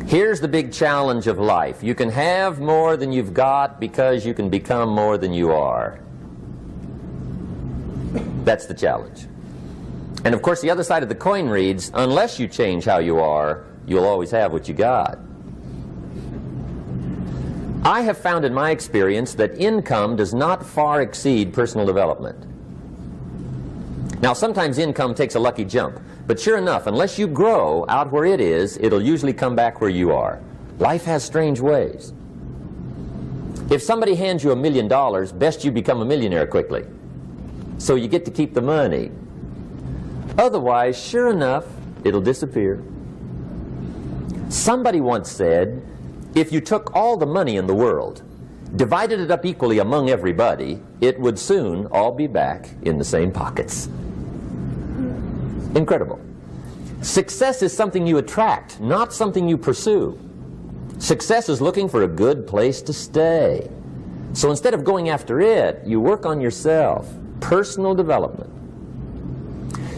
Here's the big challenge of life. You can have more than you've got because you can become more than you are. That's the challenge. And of course the other side of the coin reads, unless you change how you are, you'll always have what you got. I have found in my experience that income does not far exceed personal development. Now sometimes income takes a lucky jump, but sure enough, unless you grow out where it is, it'll usually come back where you are. Life has strange ways. If somebody hands you $1 million, best you become a millionaire quickly, so you get to keep the money. Otherwise, sure enough, it'll disappear. Somebody once said, if you took all the money in the world, divided it up equally among everybody, it would soon all be back in the same pockets. Incredible. Success is something you attract, not something you pursue. Success is looking for a good place to stay. So instead of going after it, you work on yourself. Personal development.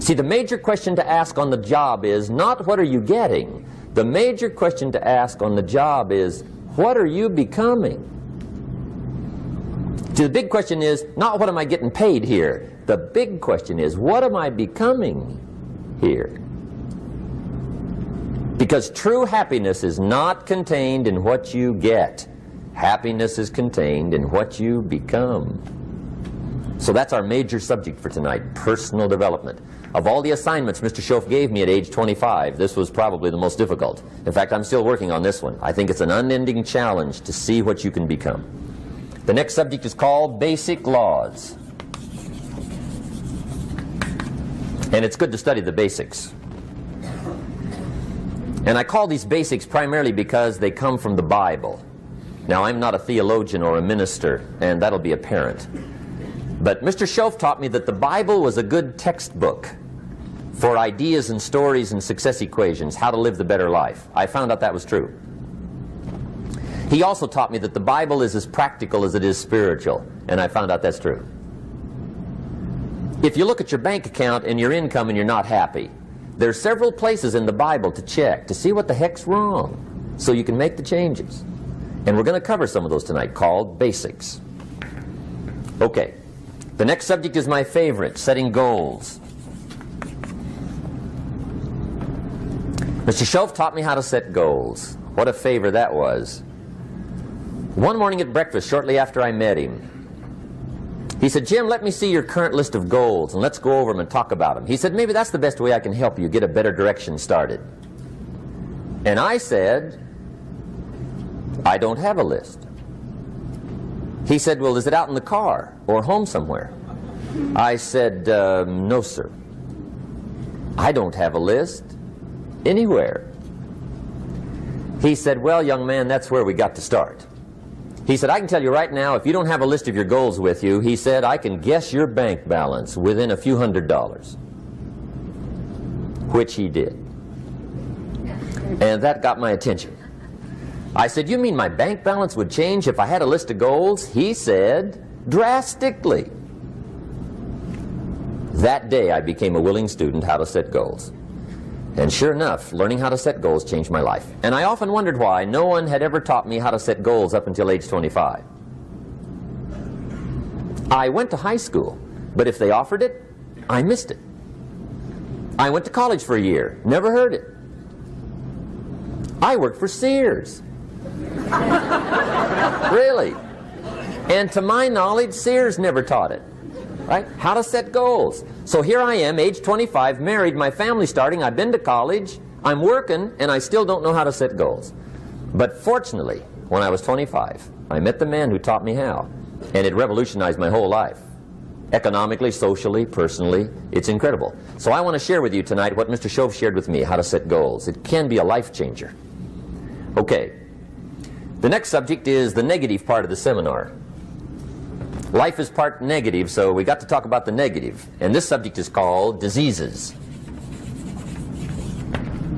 See, the major question to ask on the job is not what are you getting. The major question to ask on the job is what are you becoming? See, the big question is not what am I getting paid here. The big question is what am I becoming here? Because true happiness is not contained in what you get. Happiness is contained in what you become. So that's our major subject for tonight, personal development. Of all the assignments Mr. Schoaf gave me at age 25, this was probably the most difficult. In fact, I'm still working on this one. I think it's an unending challenge to see what you can become. The next subject is called Basic Laws. And it's good to study the basics. And I call these basics primarily because they come from the Bible. Now, I'm not a theologian or a minister, and that'll be apparent. But Mr. Schoaf taught me that the Bible was a good textbook for ideas and stories and success equations, how to live the better life. I found out that was true. He also taught me that the Bible is as practical as it is spiritual, and I found out that's true. If you look at your bank account and your income and you're not happy, there are several places in the Bible to check to see what the heck's wrong so you can make the changes. And we're going to cover some of those tonight, called basics. Okay. The next subject is my favorite, setting goals. Mr. Schoaf taught me how to set goals. What a favor that was. One morning at breakfast, shortly after I met him, he said, Jim, let me see your current list of goals and let's go over them and talk about them. He said, maybe that's the best way I can help you get a better direction started. And I said, I don't have a list. He said, well, is it out in the car or home somewhere? I said, no, sir. I don't have a list anywhere. He said, well, young man, that's where we got to start. He said, I can tell you right now, if you don't have a list of your goals with you, he said, I can guess your bank balance within a few $100s. Which he did. And that got my attention. I said, you mean my bank balance would change if I had a list of goals? He said, drastically. That day I became a willing student how to set goals. And sure enough, learning how to set goals changed my life. And I often wondered why no one had ever taught me how to set goals up until age 25. I went to high school, but if they offered it, I missed it. I went to college for a year, never heard it. I worked for Sears. Really. And to my knowledge, Sears never taught it. Right? How to set goals. So here I am, age 25, married, my family's starting, I've been to college, I'm working, and I still don't know how to set goals. But fortunately, when I was 25, I met the man who taught me how, and it revolutionized my whole life. Economically, socially, personally, it's incredible. So I want to share with you tonight what Mr. Schoaf shared with me, how to set goals. It can be a life changer. Okay. The next subject is the negative part of the seminar. Life is part negative, so we got to talk about the negative. And this subject is called diseases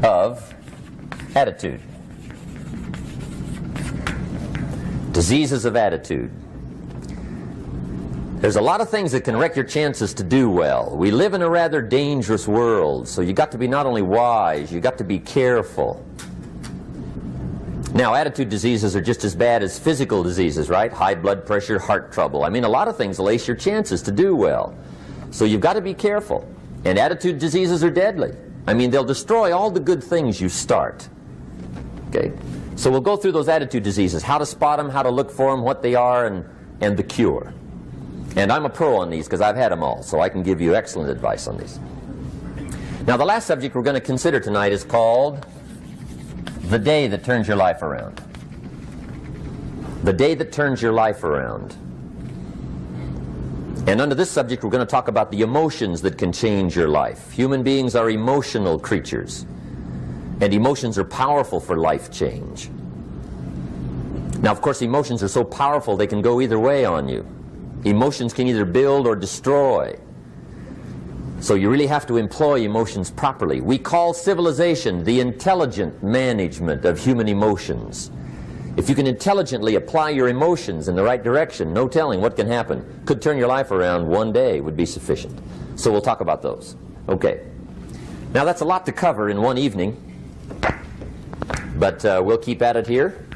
of attitude. Diseases of attitude. There's a lot of things that can wreck your chances to do well. We live in a rather dangerous world, so you got to be not only wise, you got to be careful. Now, attitude diseases are just as bad as physical diseases, right? High blood pressure, heart trouble. I mean, a lot of things will ace your chances to do well. So you've got to be careful. And attitude diseases are deadly. I mean, they'll destroy all the good things you start. Okay? So we'll go through those attitude diseases, how to spot them, how to look for them, what they are, and the cure. And I'm a pro on these because I've had them all, so I can give you excellent advice on these. Now, the last subject we're going to consider tonight is called the day that turns your life around. The day that turns your life around. And under this subject, we're going to talk about the emotions that can change your life. Human beings are emotional creatures, and emotions are powerful for life change. Now, of course, emotions are so powerful they can go either way on you. Emotions can either build or destroy. So you really have to employ emotions properly. We call civilization the intelligent management of human emotions. If you can intelligently apply your emotions in the right direction, no telling what can happen. Could turn your life around one day would be sufficient. So we'll talk about those. Okay. Now that's a lot to cover in one evening, but we'll keep at it here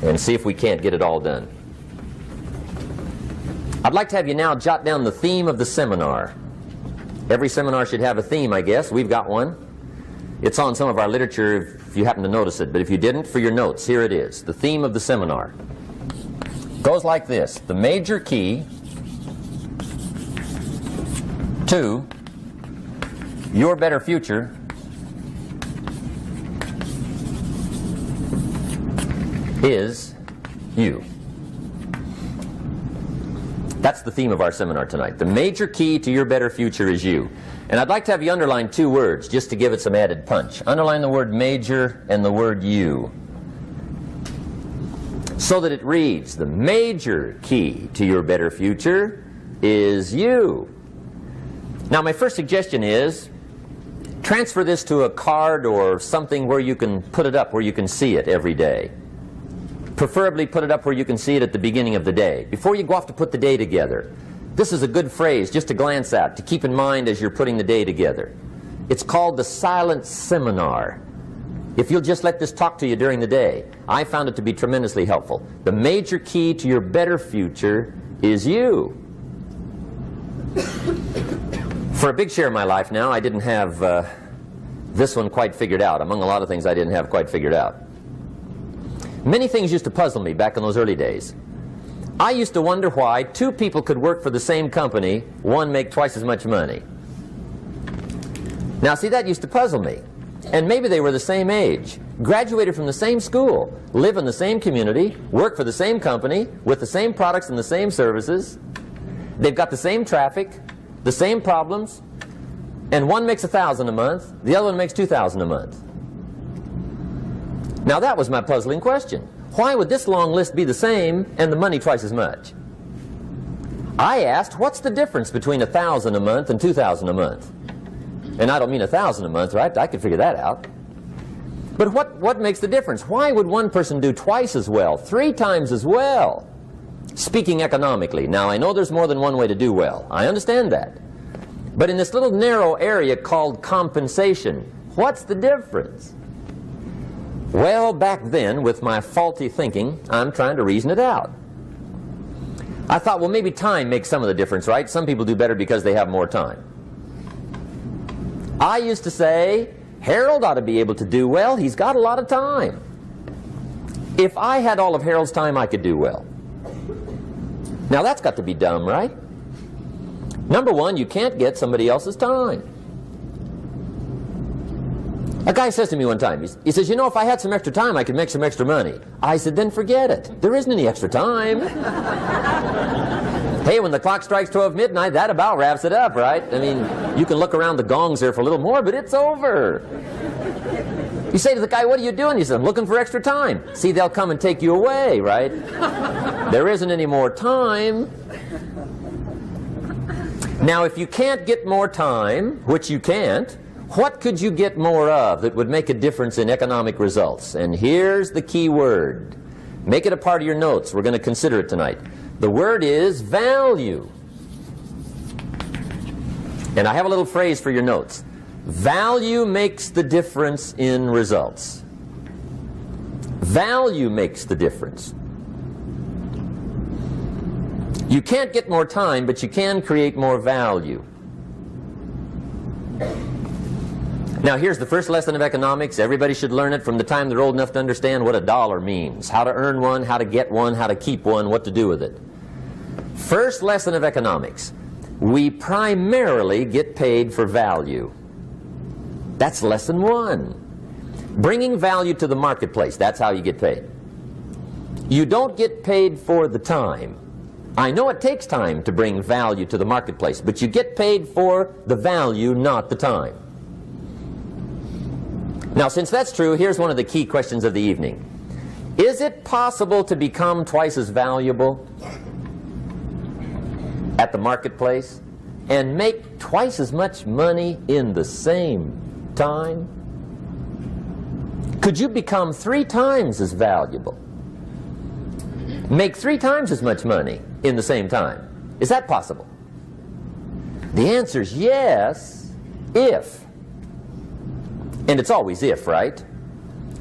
and see if we can't get it all done. I'd like to have you now jot down the theme of the seminar. Every seminar should have a theme, I guess. We've got one. It's on some of our literature if you happen to notice it, but if you didn't, for your notes, here it is. The theme of the seminar goes like this: the major key to your better future is you. That's the theme of our seminar tonight. The major key to your better future is you. And I'd like to have you underline two words just to give it some added punch. Underline the word major and the word you, so that it reads, the major key to your better future is you. Now, my first suggestion is transfer this to a card or something where you can put it up, where you can see it every day. Preferably put it up where you can see it at the beginning of the day, before you go off to put the day together. This is a good phrase just to glance at, to keep in mind as you're putting the day together. It's called the silent seminar. If you'll just let this talk to you during the day, I found it to be tremendously helpful. The major key to your better future is you. For a big share of my life now, I didn't have this one quite figured out. Among a lot of things I didn't have quite figured out. Many things used to puzzle me back in those early days. I used to wonder why two people could work for the same company, one make twice as much money. Now, see, that used to puzzle me. And maybe they were the same age, graduated from the same school, live in the same community, work for the same company, with the same products and the same services. They've got the same traffic, the same problems, and one makes $1,000 a month, the other one makes $2,000 a month. Now that was my puzzling question. Why would this long list be the same and the money twice as much? I asked, what's the difference between $1,000 a month and $2,000 a month? And I don't mean $1,000 a month, right? I could figure that out. But what makes the difference? Why would one person do twice as well, 3 times as well? Speaking economically. Now, I know there's more than one way to do well. I understand that. But in this little narrow area called compensation, what's the difference? Well, back then, with my faulty thinking, I'm trying to reason it out. I thought, well, maybe time makes some of the difference, right? Some people do better because they have more time. I used to say, Harold ought to be able to do well. He's got a lot of time. If I had all of Harold's time, I could do well. Now, that's got to be dumb, right? Number one, you can't get somebody else's time. A guy says to me one time, he says, you know, if I had some extra time, I could make some extra money. I said, then forget it. There isn't any extra time. Hey, when the clock strikes 12 midnight, that about wraps it up, right? I mean, you can look around the gongs there for a little more, but it's over. You say to the guy, what are you doing? He says, I'm looking for extra time. See, they'll come and take you away, right? There isn't any more time. Now, if you can't get more time, which you can't, what could you get more of that would make a difference in economic results? And here's the key word. Make it a part of your notes. We're going to consider it tonight. The word is value. And I have a little phrase for your notes. Value makes the difference in results. Value makes the difference. You can't get more time, but you can create more value. Now here's the first lesson of economics. Everybody should learn it from the time they're old enough to understand what a dollar means, how to earn one, how to get one, how to keep one, what to do with it. First lesson of economics. We primarily get paid for value. That's lesson one. Bringing value to the marketplace, that's how you get paid. You don't get paid for the time. I know it takes time to bring value to the marketplace, but you get paid for the value, not the time. Now, since that's true, here's one of the key questions of the evening. Is it possible to become twice as valuable at the marketplace and make twice as much money in the same time? Could you become 3 times as valuable? Make 3 times as much money in the same time? Is that possible? The answer is yes, if. And it's always if, right?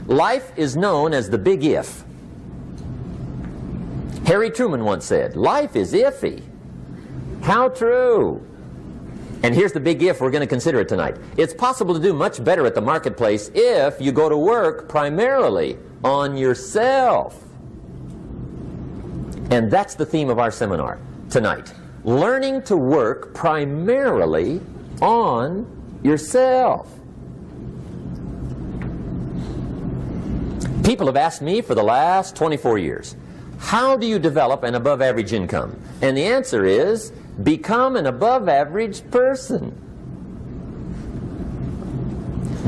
Life is known as the big if. Harry Truman once said, life is iffy. How true. And here's the big if we're going to consider it tonight. It's possible to do much better at the marketplace if you go to work primarily on yourself. And that's the theme of our seminar tonight. Learning to work primarily on yourself. People have asked me for the last 24 years, how do you develop an above average income? And the answer is, become an above average person.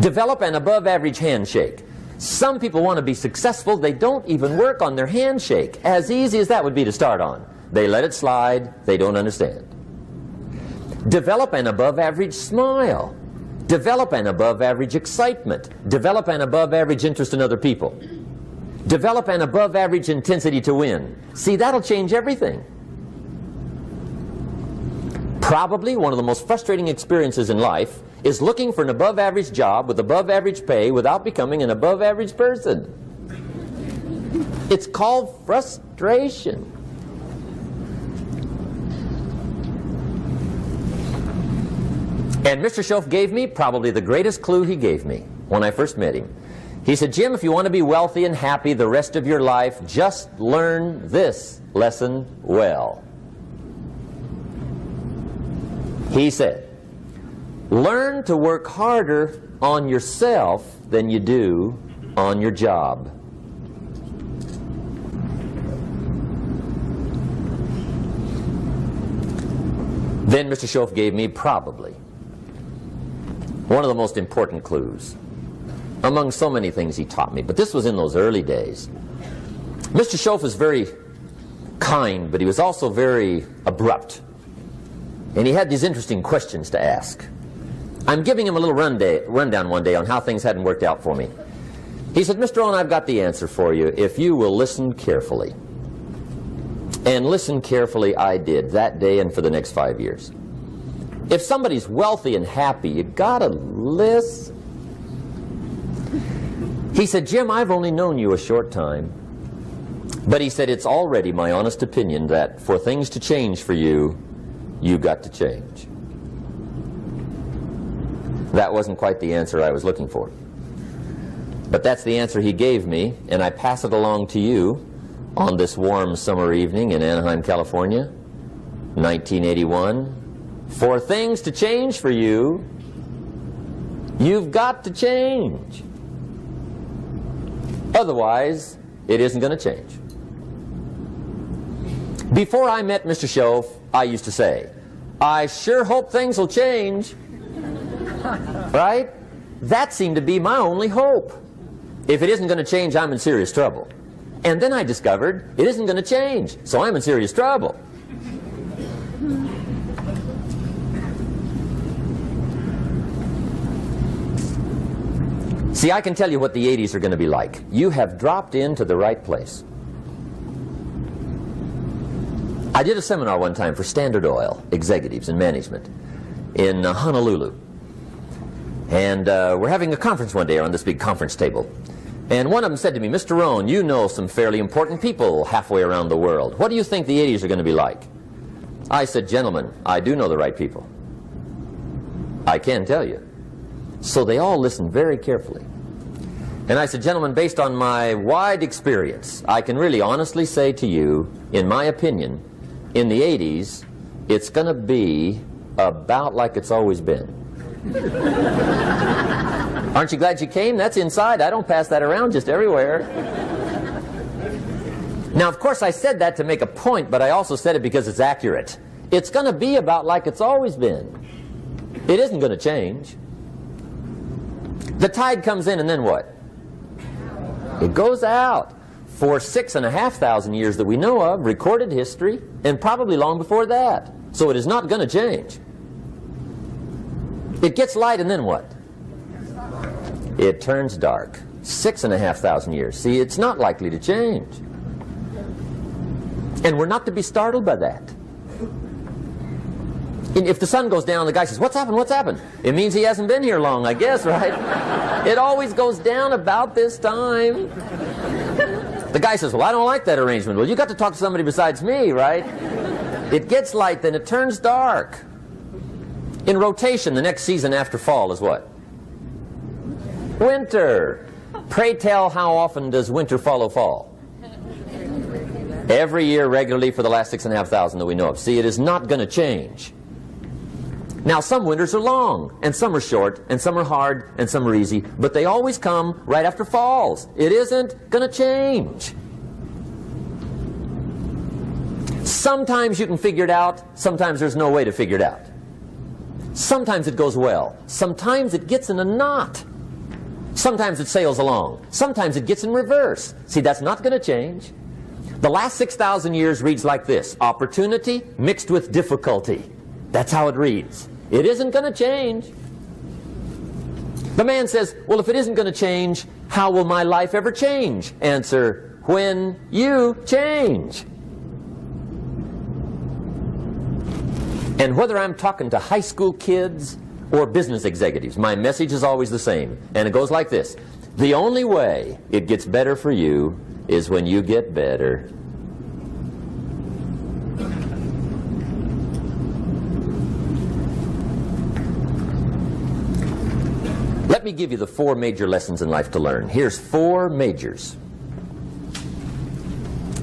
Develop an above average handshake. Some people want to be successful, they don't even work on their handshake. As easy as that would be to start on. They let it slide, they don't understand. Develop an above average smile. Develop an above average excitement. Develop an above average interest in other people. Develop an above average intensity to win. See, that'll change everything. Probably one of the most frustrating experiences in life is looking for an above average job with above average pay without becoming an above average person. It's called frustration. And Mr. Schoaf gave me probably the greatest clue he gave me when I first met him. He said, Jim, if you want to be wealthy and happy the rest of your life, just learn this lesson well. He said, learn to work harder on yourself than you do on your job. Then Mr. Schoaf gave me probably one of the most important clues among so many things he taught me, but this was in those early days. Mr. Schoaf was very kind, but he was also very abrupt. And he had these interesting questions to ask. I'm giving him a little rundown one day on how things hadn't worked out for me. He said, Mr. Rohn, I've got the answer for you if you will listen carefully. And listen carefully I did that day and for the next 5 years. If somebody's wealthy and happy, you gotta listen. He said, Jim, I've only known you a short time. But he said, it's already my honest opinion that for things to change for you, you've got to change. That wasn't quite the answer I was looking for. But that's the answer he gave me, and I pass it along to you on this warm summer evening in Anaheim, California, 1981. For things to change for you, you've got to change. Otherwise, it isn't going to change. Before I met Mr. Schoaf, I used to say, I sure hope things will change. Right? That seemed to be my only hope. If it isn't going to change, I'm in serious trouble. And then I discovered it isn't going to change, so I'm in serious trouble. See, I can tell you what the 80s are going to be like. You have dropped into the right place. I did a seminar one time for Standard Oil executives and management in Honolulu. And we're having a conference one day on this big conference table. And one of them said to me, Mr. Rohn, you know some fairly important people halfway around the world. What do you think the 80s are going to be like? I said, gentlemen, I do know the right people. I can tell you. So they all listened very carefully. And I said, gentlemen, based on my wide experience, I can really honestly say to you, in my opinion, in the 80s, it's going to be about like it's always been. Aren't you glad you came? That's inside. I don't pass that around just everywhere. Now, of course, I said that to make a point, but I also said it because it's accurate. It's going to be about like it's always been. It isn't going to change. The tide comes in and then what? It goes out. For 6,500 years that we know of, recorded history, and probably long before that. So it is not going to change. It gets light and then what? It turns dark. 6,500 years. See, it's not likely to change. And we're not to be startled by that. And if the sun goes down, the guy says, what's happened, what's happened? It means he hasn't been here long, I guess, right? It always goes down about this time. The guy says, well, I don't like that arrangement. Well, you got to talk to somebody besides me, right? It gets light, then it turns dark. In rotation, the next season after fall is what? Winter. Pray tell, how often does winter follow fall? Every year regularly for the last 6,500 that we know of. See, it is not going to change. Now, some winters are long, and some are short, and some are hard, and some are easy, but they always come right after falls. It isn't going to change. Sometimes you can figure it out, sometimes there's no way to figure it out. Sometimes it goes well, sometimes it gets in a knot. Sometimes it sails along, sometimes it gets in reverse. See, that's not going to change. The last 6,000 years reads like this: opportunity mixed with difficulty. That's how it reads. It isn't going to change. The man says, well, if it isn't going to change, how will my life ever change? Answer, when you change. And whether I'm talking to high school kids or business executives, my message is always the same. And it goes like this: the only way it gets better for you is when you get better. Let me give you the 4 major lessons in life to learn. Here's 4 majors.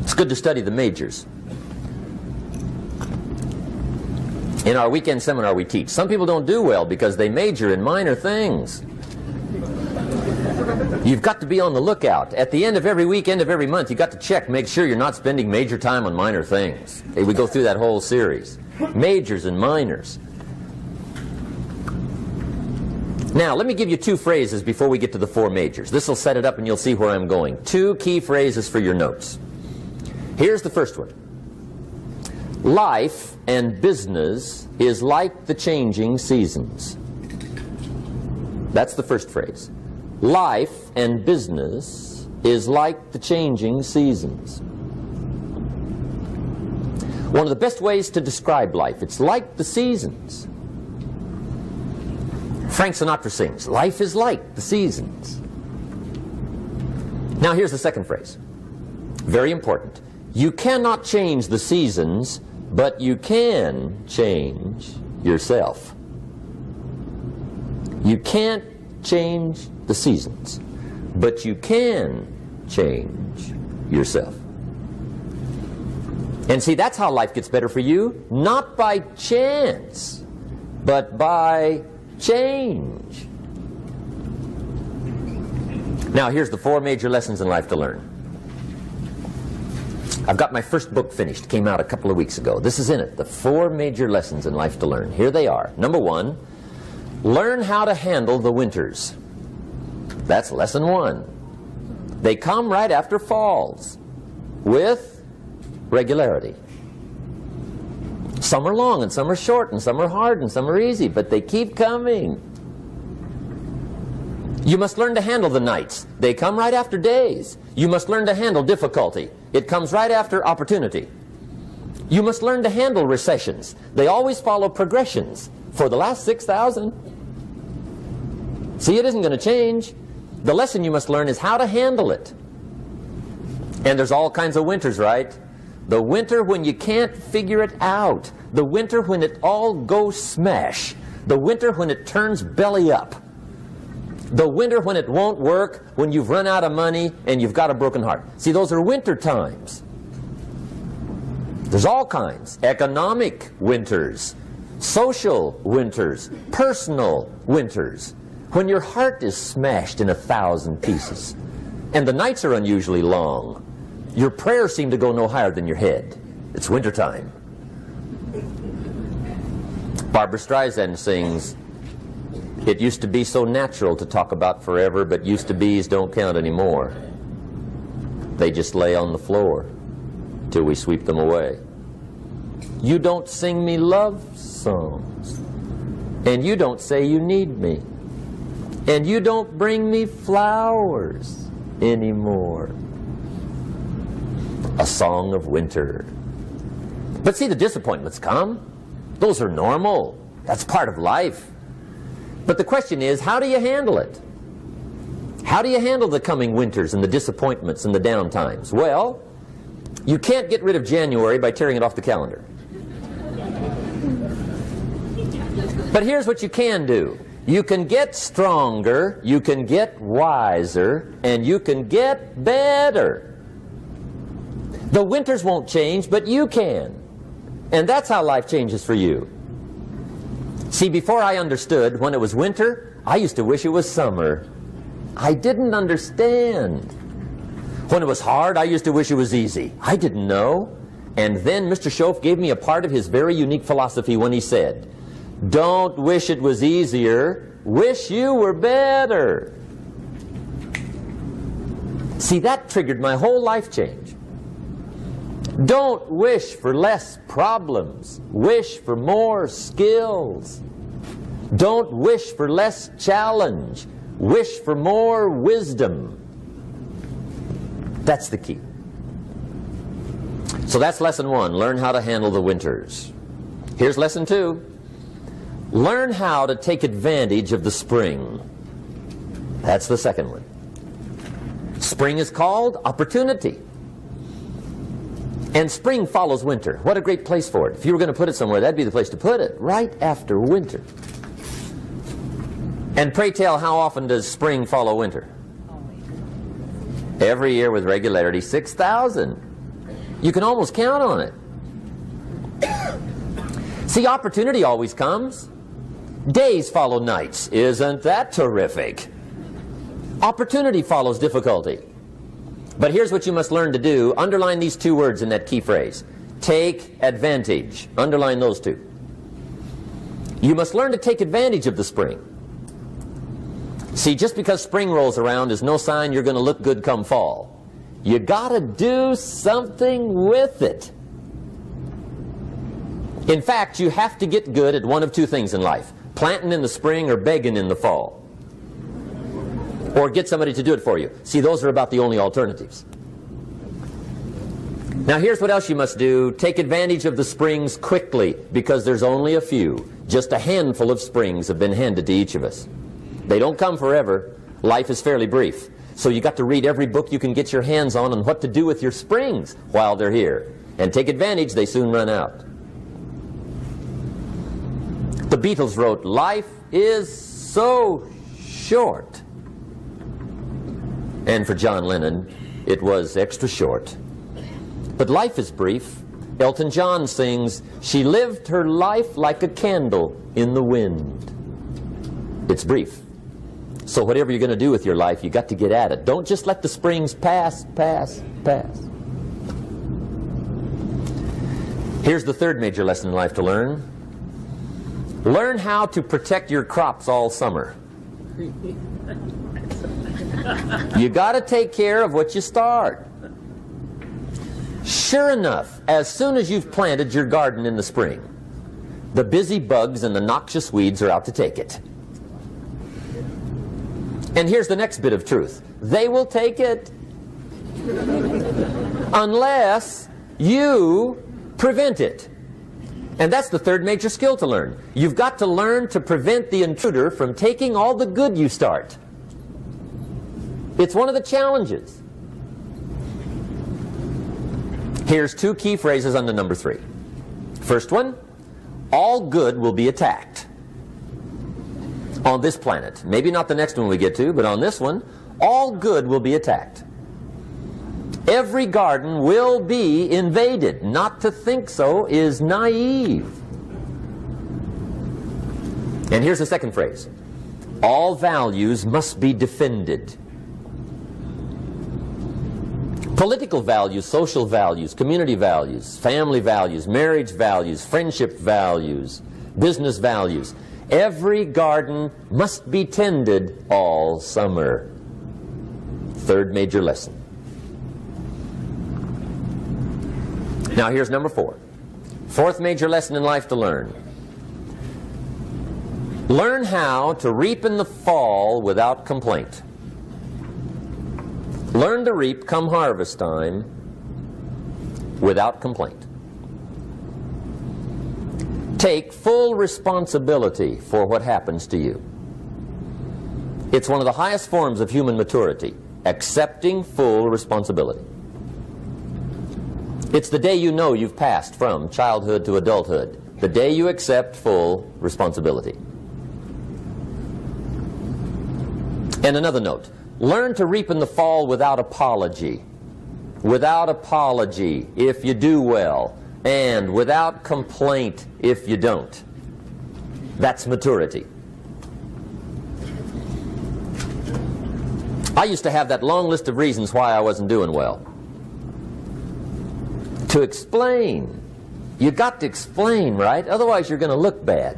It's good to study the majors. In our weekend seminar we teach, some people don't do well because they major in minor things. You've got to be on the lookout. At the end of every week, end of every month, you've got to check, make sure you're not spending major time on minor things. We go through that whole series. Majors and minors. Now, let me give you 2 phrases before we get to the 4 majors. This will set it up and you'll see where I'm going. 2 key phrases for your notes. Here's the first one. Life and business is like the changing seasons. That's the first phrase. Life and business is like the changing seasons. One of the best ways to describe life, it's like the seasons. Frank Sinatra sings, life is like the seasons. Now here's the second phrase. Very important. You cannot change the seasons, but you can change yourself. You can't change the seasons, but you can change yourself. And see, that's how life gets better for you, not by chance, but by change. Now, here's the 4 major lessons in life to learn. I've got my first book finished, came out a couple of weeks ago. This is in it, the 4 major lessons in life to learn. Here they are. Number 1, learn how to handle the winters. That's lesson 1. They come right after falls, with regularity. Some are long, and some are short, and some are hard, and some are easy, but they keep coming. You must learn to handle the nights. They come right after days. You must learn to handle difficulty. It comes right after opportunity. You must learn to handle recessions. They always follow progressions. For the last 6,000. See, it isn't going to change. The lesson you must learn is how to handle it. And there's all kinds of winters, right? The winter when you can't figure it out. The winter when it all goes smash. The winter when it turns belly up. The winter when it won't work, when you've run out of money and you've got a broken heart. See, those are winter times. There's all kinds. Economic winters, social winters, personal winters. When your heart is smashed in 1,000 pieces and the nights are unusually long, your prayers seem to go no higher than your head. It's wintertime. Barbra Streisand sings, "It used to be so natural to talk about forever, but used to be's don't count anymore. They just lay on the floor till we sweep them away. You don't sing me love songs, and you don't say you need me, and you don't bring me flowers anymore." A song of winter. But see, the disappointments come. Those are normal. That's part of life. But the question is, how do you handle it? How do you handle the coming winters and the disappointments and the downtimes? Well, you can't get rid of January by tearing it off the calendar. But here's what you can do. You can get stronger, you can get wiser, and you can get better. The winters won't change, but you can. And that's how life changes for you. See, before I understood, when it was winter, I used to wish it was summer. I didn't understand. When it was hard, I used to wish it was easy. I didn't know. And then Mr. Schoaf gave me a part of his very unique philosophy when he said, "Don't wish it was easier, wish you were better." See, that triggered my whole life change. Don't wish for less problems, wish for more skills. Don't wish for less challenge, wish for more wisdom. That's the key. So that's lesson one, learn how to handle the winters. Here's lesson two, learn how to take advantage of the spring. That's the second one. Spring is called opportunity. And spring follows winter. What a great place for it. If you were going to put it somewhere, that'd be the place to put it, right after winter. And pray tell, how often does spring follow winter? Every year with regularity, 6,000. You can almost count on it. See, opportunity always comes. Days follow nights. Isn't that terrific? Opportunity follows difficulty. But here's what you must learn to do. Underline these two words in that key phrase. Take advantage. Underline those two. You must learn to take advantage of the spring. See, just because spring rolls around is no sign you're going to look good come fall. You got to do something with it. In fact, you have to get good at one of two things in life. Planting in the spring or begging in the fall. Or get somebody to do it for you. See, those are about the only alternatives. Now here's what else you must do. Take advantage of the springs quickly, because there's only a few. Just a handful of springs have been handed to each of us. They don't come forever. Life is fairly brief. So you got to read every book you can get your hands on what to do with your springs while they're here. And take advantage, they soon run out. The Beatles wrote, "Life is so short." And for John Lennon, it was extra short. But life is brief. Elton John sings, "She lived her life like a candle in the wind." It's brief. So whatever you're going to do with your life, you got to get at it. Don't just let the springs pass. Here's the third major lesson in life to learn. Learn how to protect your crops all summer. You got to take care of what you start. Sure enough, as soon as you've planted your garden in the spring, the busy bugs and the noxious weeds are out to take it. And here's the next bit of truth. They will take it unless you prevent it. And that's the third major skill to learn. You've got to learn to prevent the intruder from taking all the good you start. It's one of the challenges. Here's two key phrases under number 3. First one, all good will be attacked on this planet. Maybe not the next one we get to, but on this one, all good will be attacked. Every garden will be invaded. Not to think so is naive. And here's the second phrase. All values must be defended. Political values, social values, community values, family values, marriage values, friendship values, business values. Every garden must be tended all summer. Third major lesson. Now here's number 4. Fourth major lesson in life to learn. Learn how to reap in the fall without complaint. Learn to reap come harvest time without complaint. Take full responsibility for what happens to you. It's one of the highest forms of human maturity, accepting full responsibility. It's the day you know you've passed from childhood to adulthood, the day you accept full responsibility. And another note, learn to reap in the fall without apology. Without apology if you do well, and without complaint if you don't. That's maturity. I used to have that long list of reasons why I wasn't doing well. To explain. You got to explain, right? Otherwise you're going to look bad.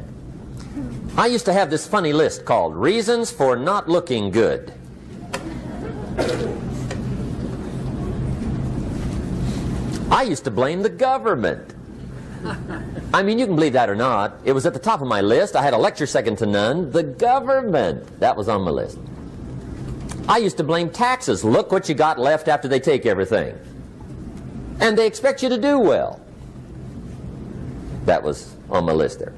I used to have this funny list called Reasons for Not Looking Good. I used to blame the government. I mean, you can believe that or not. It was at the top of my list. I had a lecture second to none. The government. That was on my list. I used to blame taxes. Look what you got left after they take everything. And they expect you to do well. That was on my list there.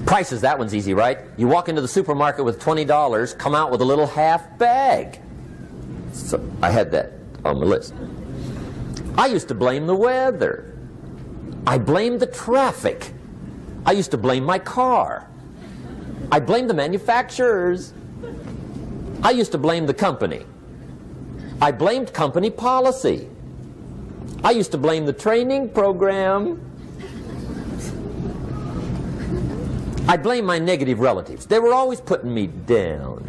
Prices, that one's easy, right? You walk into the supermarket with $20, come out with a little half bag. So I had that on my list. I used to blame the weather. I blamed the traffic. I used to blame my car. I blamed the manufacturers. I used to blame the company. I blamed company policy. I used to blame the training program. I blame my negative relatives. They were always putting me down.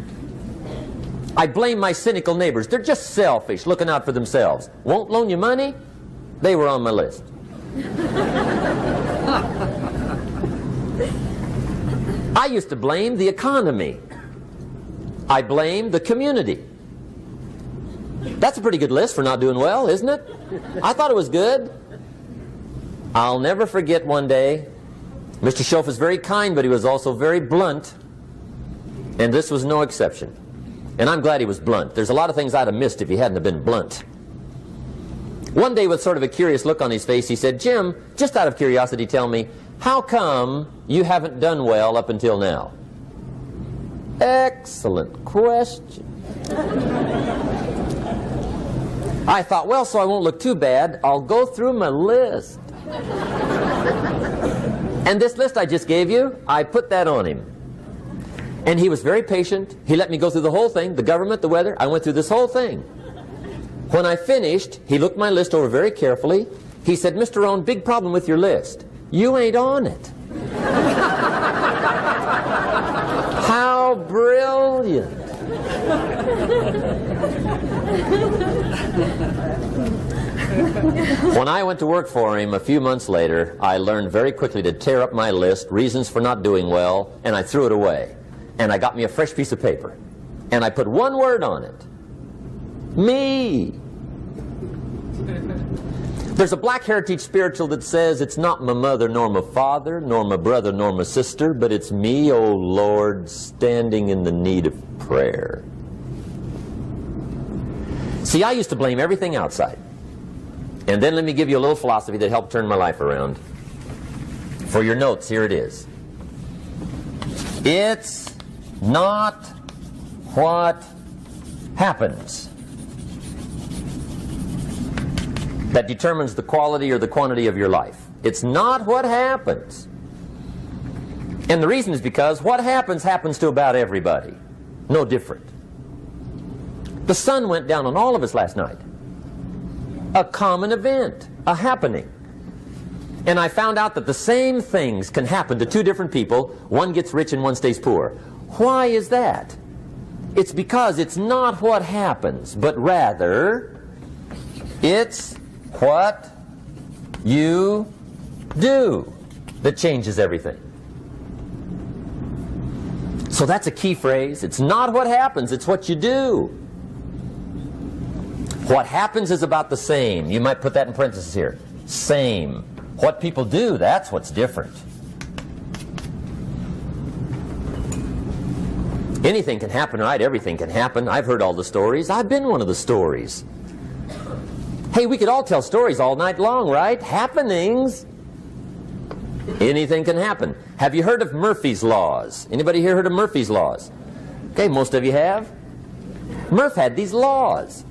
I blame my cynical neighbors. They're just selfish, looking out for themselves. Won't loan you money? They were on my list. I used to blame the economy. I blamed the community. That's a pretty good list for not doing well, isn't it? I thought it was good. I'll never forget one day, Mr. Schoaf was very kind, but he was also very blunt, and this was no exception. And I'm glad he was blunt. There's a lot of things I'd have missed if he hadn't have been blunt. One day, with sort of a curious look on his face, he said, "Jim, just out of curiosity, tell me, how come you haven't done well up until now?" Excellent question. I thought, well, so I won't look too bad, I'll go through my list. And this list I just gave you, I put that on him. And he was very patient. He let me go through the whole thing, the government, the weather. I went through this whole thing. When I finished, he looked my list over very carefully. He said, "Mr. Rohn, big problem with your list. You ain't on it." How brilliant. When I went to work for him a few months later, I learned very quickly to tear up my list, reasons for not doing well, and I threw it away. And I got me a fresh piece of paper. And I put one word on it. Me. There's a Black Heritage spiritual that says, "It's not my mother nor my father, nor my brother nor my sister, but it's me, oh Lord, standing in the need of prayer." See, I used to blame everything outside. And then let me give you a little philosophy that helped turn my life around. For your notes, here it is. It's not what happens that determines the quality or the quantity of your life. It's not what happens. And the reason is because what happens happens to about everybody. No different. The sun went down on all of us last night. A common event, a happening. And I found out that the same things can happen to two different people. One gets rich and one stays poor. Why is that? It's because it's not what happens, but rather it's what you do that changes everything. So that's a key phrase. It's not what happens, it's what you do. What happens is about the same. You might put that in parentheses here. Same. What people do, that's what's different. Anything can happen, right? Everything can happen. I've heard all the stories. I've been one of the stories. Hey, we could all tell stories all night long, right? Happenings. Anything can happen. Have you heard of Murphy's Laws? Anybody here heard of Murphy's Laws? Okay, most of you have. Murph had these laws.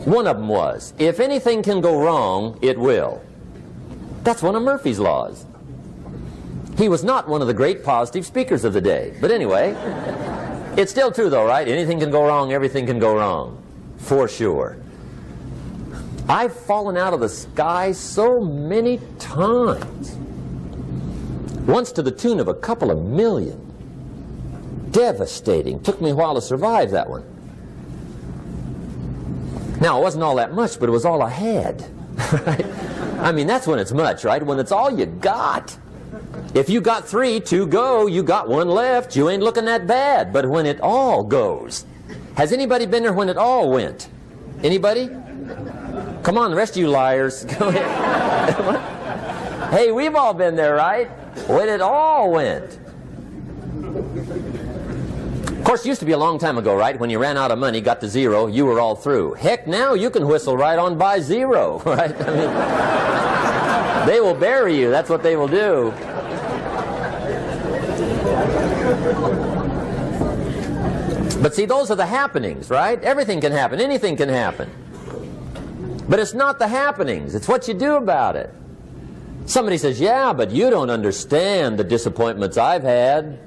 One of them was, if anything can go wrong, it will. That's one of Murphy's Laws. He was not one of the great positive speakers of the day. But anyway, it's still true though, right? Anything can go wrong, everything can go wrong. For sure. I've fallen out of the sky so many times. Once to the tune of a couple of million. Devastating. Took me a while to survive that one. Now, it wasn't all that much, but it was all I had. Right? I mean, that's when it's much, right? When it's all you got. If you got 3, 2 go, you got 1 left, you ain't looking that bad. But when it all goes. Has anybody been there when it all went? Anybody? Come on, the rest of you liars. Go ahead. Hey, we've all been there, right? When it all went. Of course, it used to be a long time ago, right? When you ran out of money, got to 0, you were all through. Heck, now you can whistle right on by 0, right? I mean, they will bury you. That's what they will do. But see, those are the happenings, right? Everything can happen. Anything can happen. But it's not the happenings. It's what you do about it. Somebody says, yeah, but you don't understand the disappointments I've had.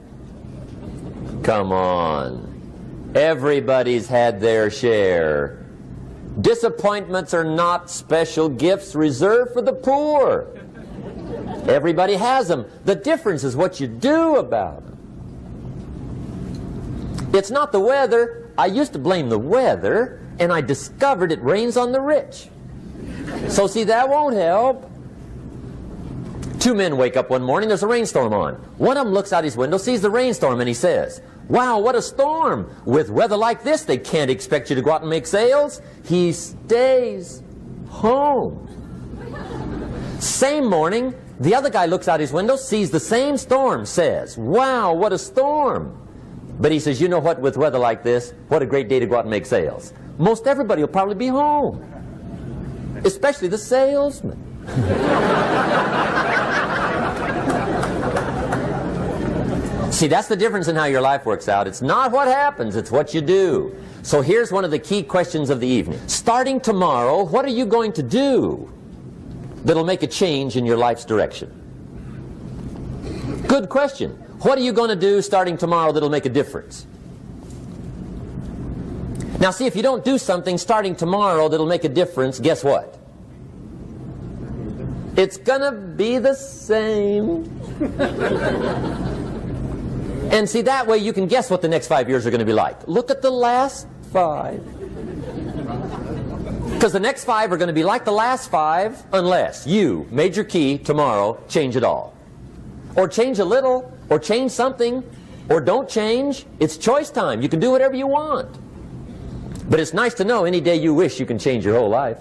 Come on. Everybody's had their share. Disappointments are not special gifts reserved for the poor. Everybody has them. The difference is what you do about them. It's not the weather. I used to blame the weather, and I discovered it rains on the rich. So see, that won't help. 2 men wake up one morning, there's a rainstorm on. One of them looks out his window, sees the rainstorm, and he says, wow, what a storm. With weather like this, they can't expect you to go out and make sales. He stays home. Same morning, the other guy looks out his window, sees the same storm, says, wow, what a storm. But he says, you know what, with weather like this, what a great day to go out and make sales. Most everybody will probably be home. Especially the salesman. See, that's the difference in how your life works out. It's not what happens, it's what you do. So here's one of the key questions of the evening. Starting tomorrow, what are you going to do that'll make a change in your life's direction? Good question. What are you going to do starting tomorrow that'll make a difference? Now see, if you don't do something starting tomorrow that'll make a difference, guess what? It's gonna be the same. And see, that way you can guess what the next 5 years are going to be like. Look at the last 5. Because the next 5 are going to be like the last 5 unless you, major key, tomorrow, change it all. Or change a little, or change something, or don't change. It's choice time. You can do whatever you want. But it's nice to know any day you wish you can change your whole life.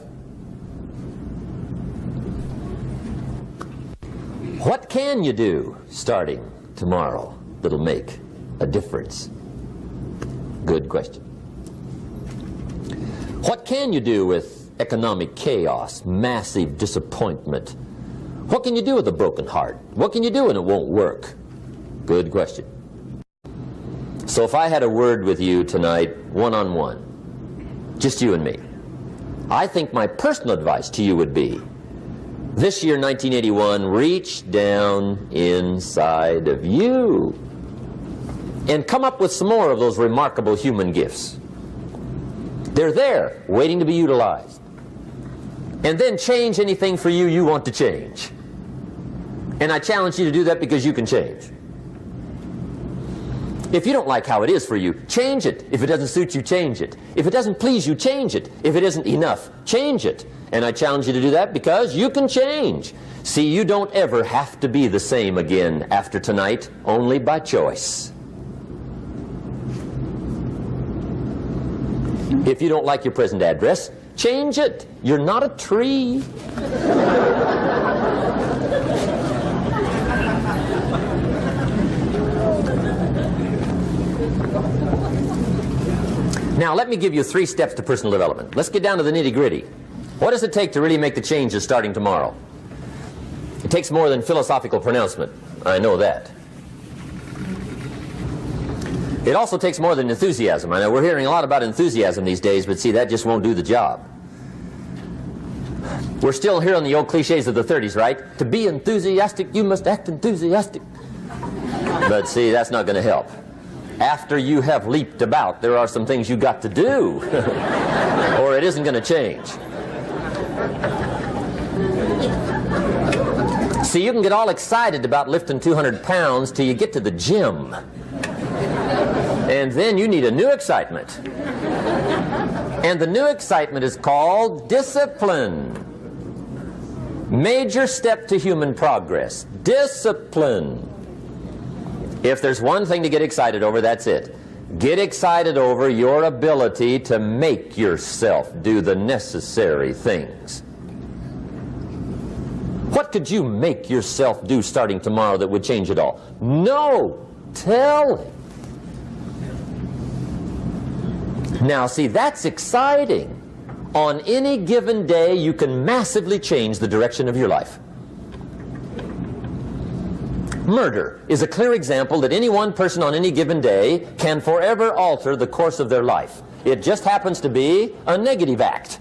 What can you do starting tomorrow that'll make a difference? Good question. What can you do with economic chaos, massive disappointment? What can you do with a broken heart? What can you do when it won't work? Good question. So if I had a word with you tonight, one-on-one, Just you and me. I think my personal advice to you would be, this year, 1981, reach down inside of you and come up with some more of those remarkable human gifts. They're there, waiting to be utilized. And then change anything for you you want to change. And I challenge you to do that because you can change. If you don't like how it is for you, change it. If it doesn't suit you, change it. If it doesn't please you, change it. If it isn't enough, change it. And I challenge you to do that because you can change. See, you don't ever have to be the same again after tonight, only by choice. If you don't like your present address, change it. You're not a tree. Now, let me give you 3 steps to personal development. Let's get down to the nitty-gritty. What does it take to really make the changes starting tomorrow? It takes more than philosophical pronouncement. I know that. It also takes more than enthusiasm. I know we're hearing a lot about enthusiasm these days, but see, that just won't do the job. We're still hearing the old cliches of the 30s, right? To be enthusiastic, you must act enthusiastic. But see, that's not going to help. After you have leaped about, there are some things you got to do, or it isn't going to change. See, you can get all excited about lifting 200 pounds till you get to the gym. And then you need a new excitement. And the new excitement is called discipline. Major step to human progress. Discipline. If there's one thing to get excited over, that's it. Get excited over your ability to make yourself do the necessary things. What could you make yourself do starting tomorrow that would change it all? No! Tell him. Now, see, that's exciting. On any given day, you can massively change the direction of your life. Murder is a clear example that any one person on any given day can forever alter the course of their life. It just happens to be a negative act.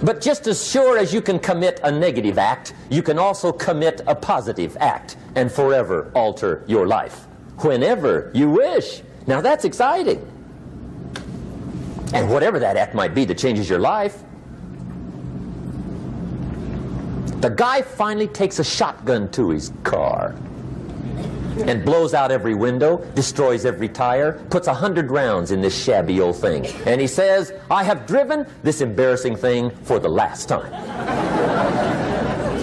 But just as sure as you can commit a negative act, you can also commit a positive act and forever alter your life, whenever you wish. Now that's exciting. And whatever that act might be that changes your life. The guy finally takes a shotgun to his car and blows out every window, destroys every tire, puts 100 rounds in this shabby old thing. And he says, I have driven this embarrassing thing for the last time.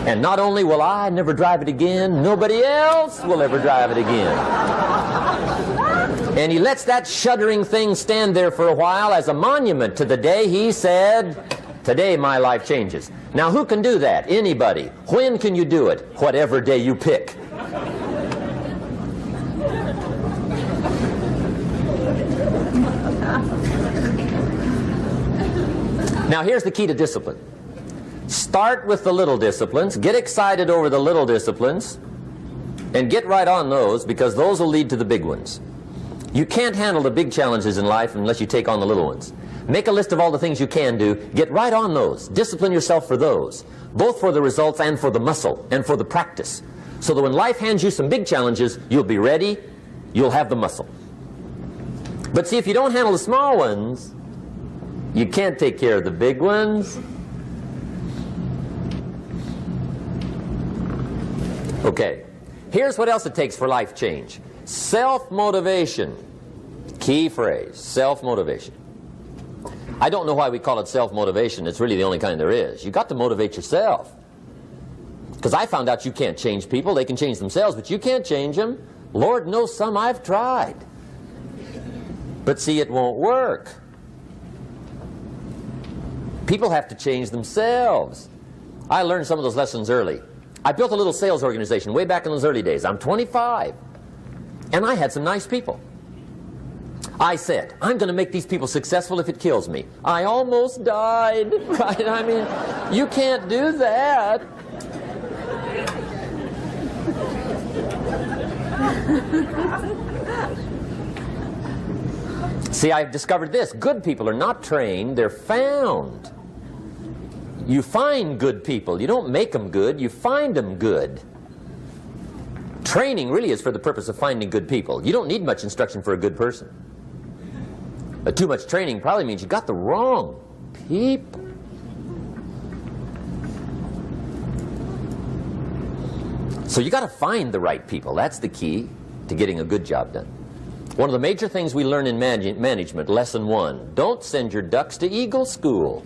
And not only will I never drive it again, nobody else will ever drive it again. And he lets that shuddering thing stand there for a while as a monument to the day he said, today my life changes. Now who can do that? Anybody. When can you do it? Whatever day you pick. Now here's the key to discipline. Start with the little disciplines, get excited over the little disciplines, and get right on those, because those will lead to the big ones. You can't handle the big challenges in life unless you take on the little ones. Make a list of all the things you can do, get right on those, discipline yourself for those, both for the results and for the muscle and for the practice, so that when life hands you some big challenges, you'll be ready, you'll have the muscle. But see, if you don't handle the small ones, you can't take care of the big ones. Okay, here's what else it takes for life change. Self-motivation. Key phrase, self-motivation. I don't know why we call it self-motivation. It's really the only kind there is. You've got to motivate yourself. Because I found out you can't change people. They can change themselves, but you can't change them. Lord knows some I've tried. But see, it won't work. People have to change themselves. I learned some of those lessons early. I built a little sales organization way back in those early days. I'm 25. And I had some nice people. I said, I'm going to make these people successful if it kills me. I almost died, right? I mean, you can't do that. See, I've discovered this. Good people are not trained, they're found. You find good people. You don't make them good, you find them good. Training really is for the purpose of finding good people. You don't need much instruction for a good person. Too much training probably means you got the wrong people. So you got to find the right people. That's the key to getting a good job done. One of the major things we learn in management, lesson 1, don't send your ducks to Eagle School.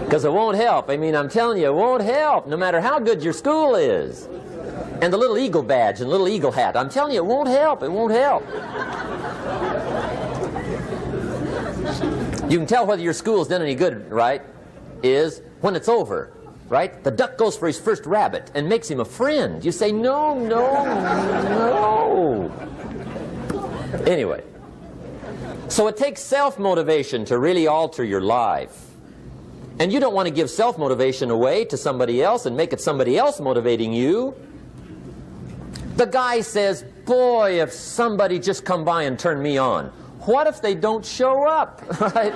Because it won't help. I mean, I'm telling you, it won't help, no matter how good your school is. And the little eagle badge and little eagle hat, I'm telling you, it won't help. It won't help. You can tell whether your school's done any good, right, is when it's over, right? The duck goes for his first rabbit and makes him a friend. You say, no, no, no. Anyway, so it takes self-motivation to really alter your life. And you don't want to give self-motivation away to somebody else and make it somebody else motivating you. The guy says, boy, if somebody just come by and turn me on. What if they don't show up? Right?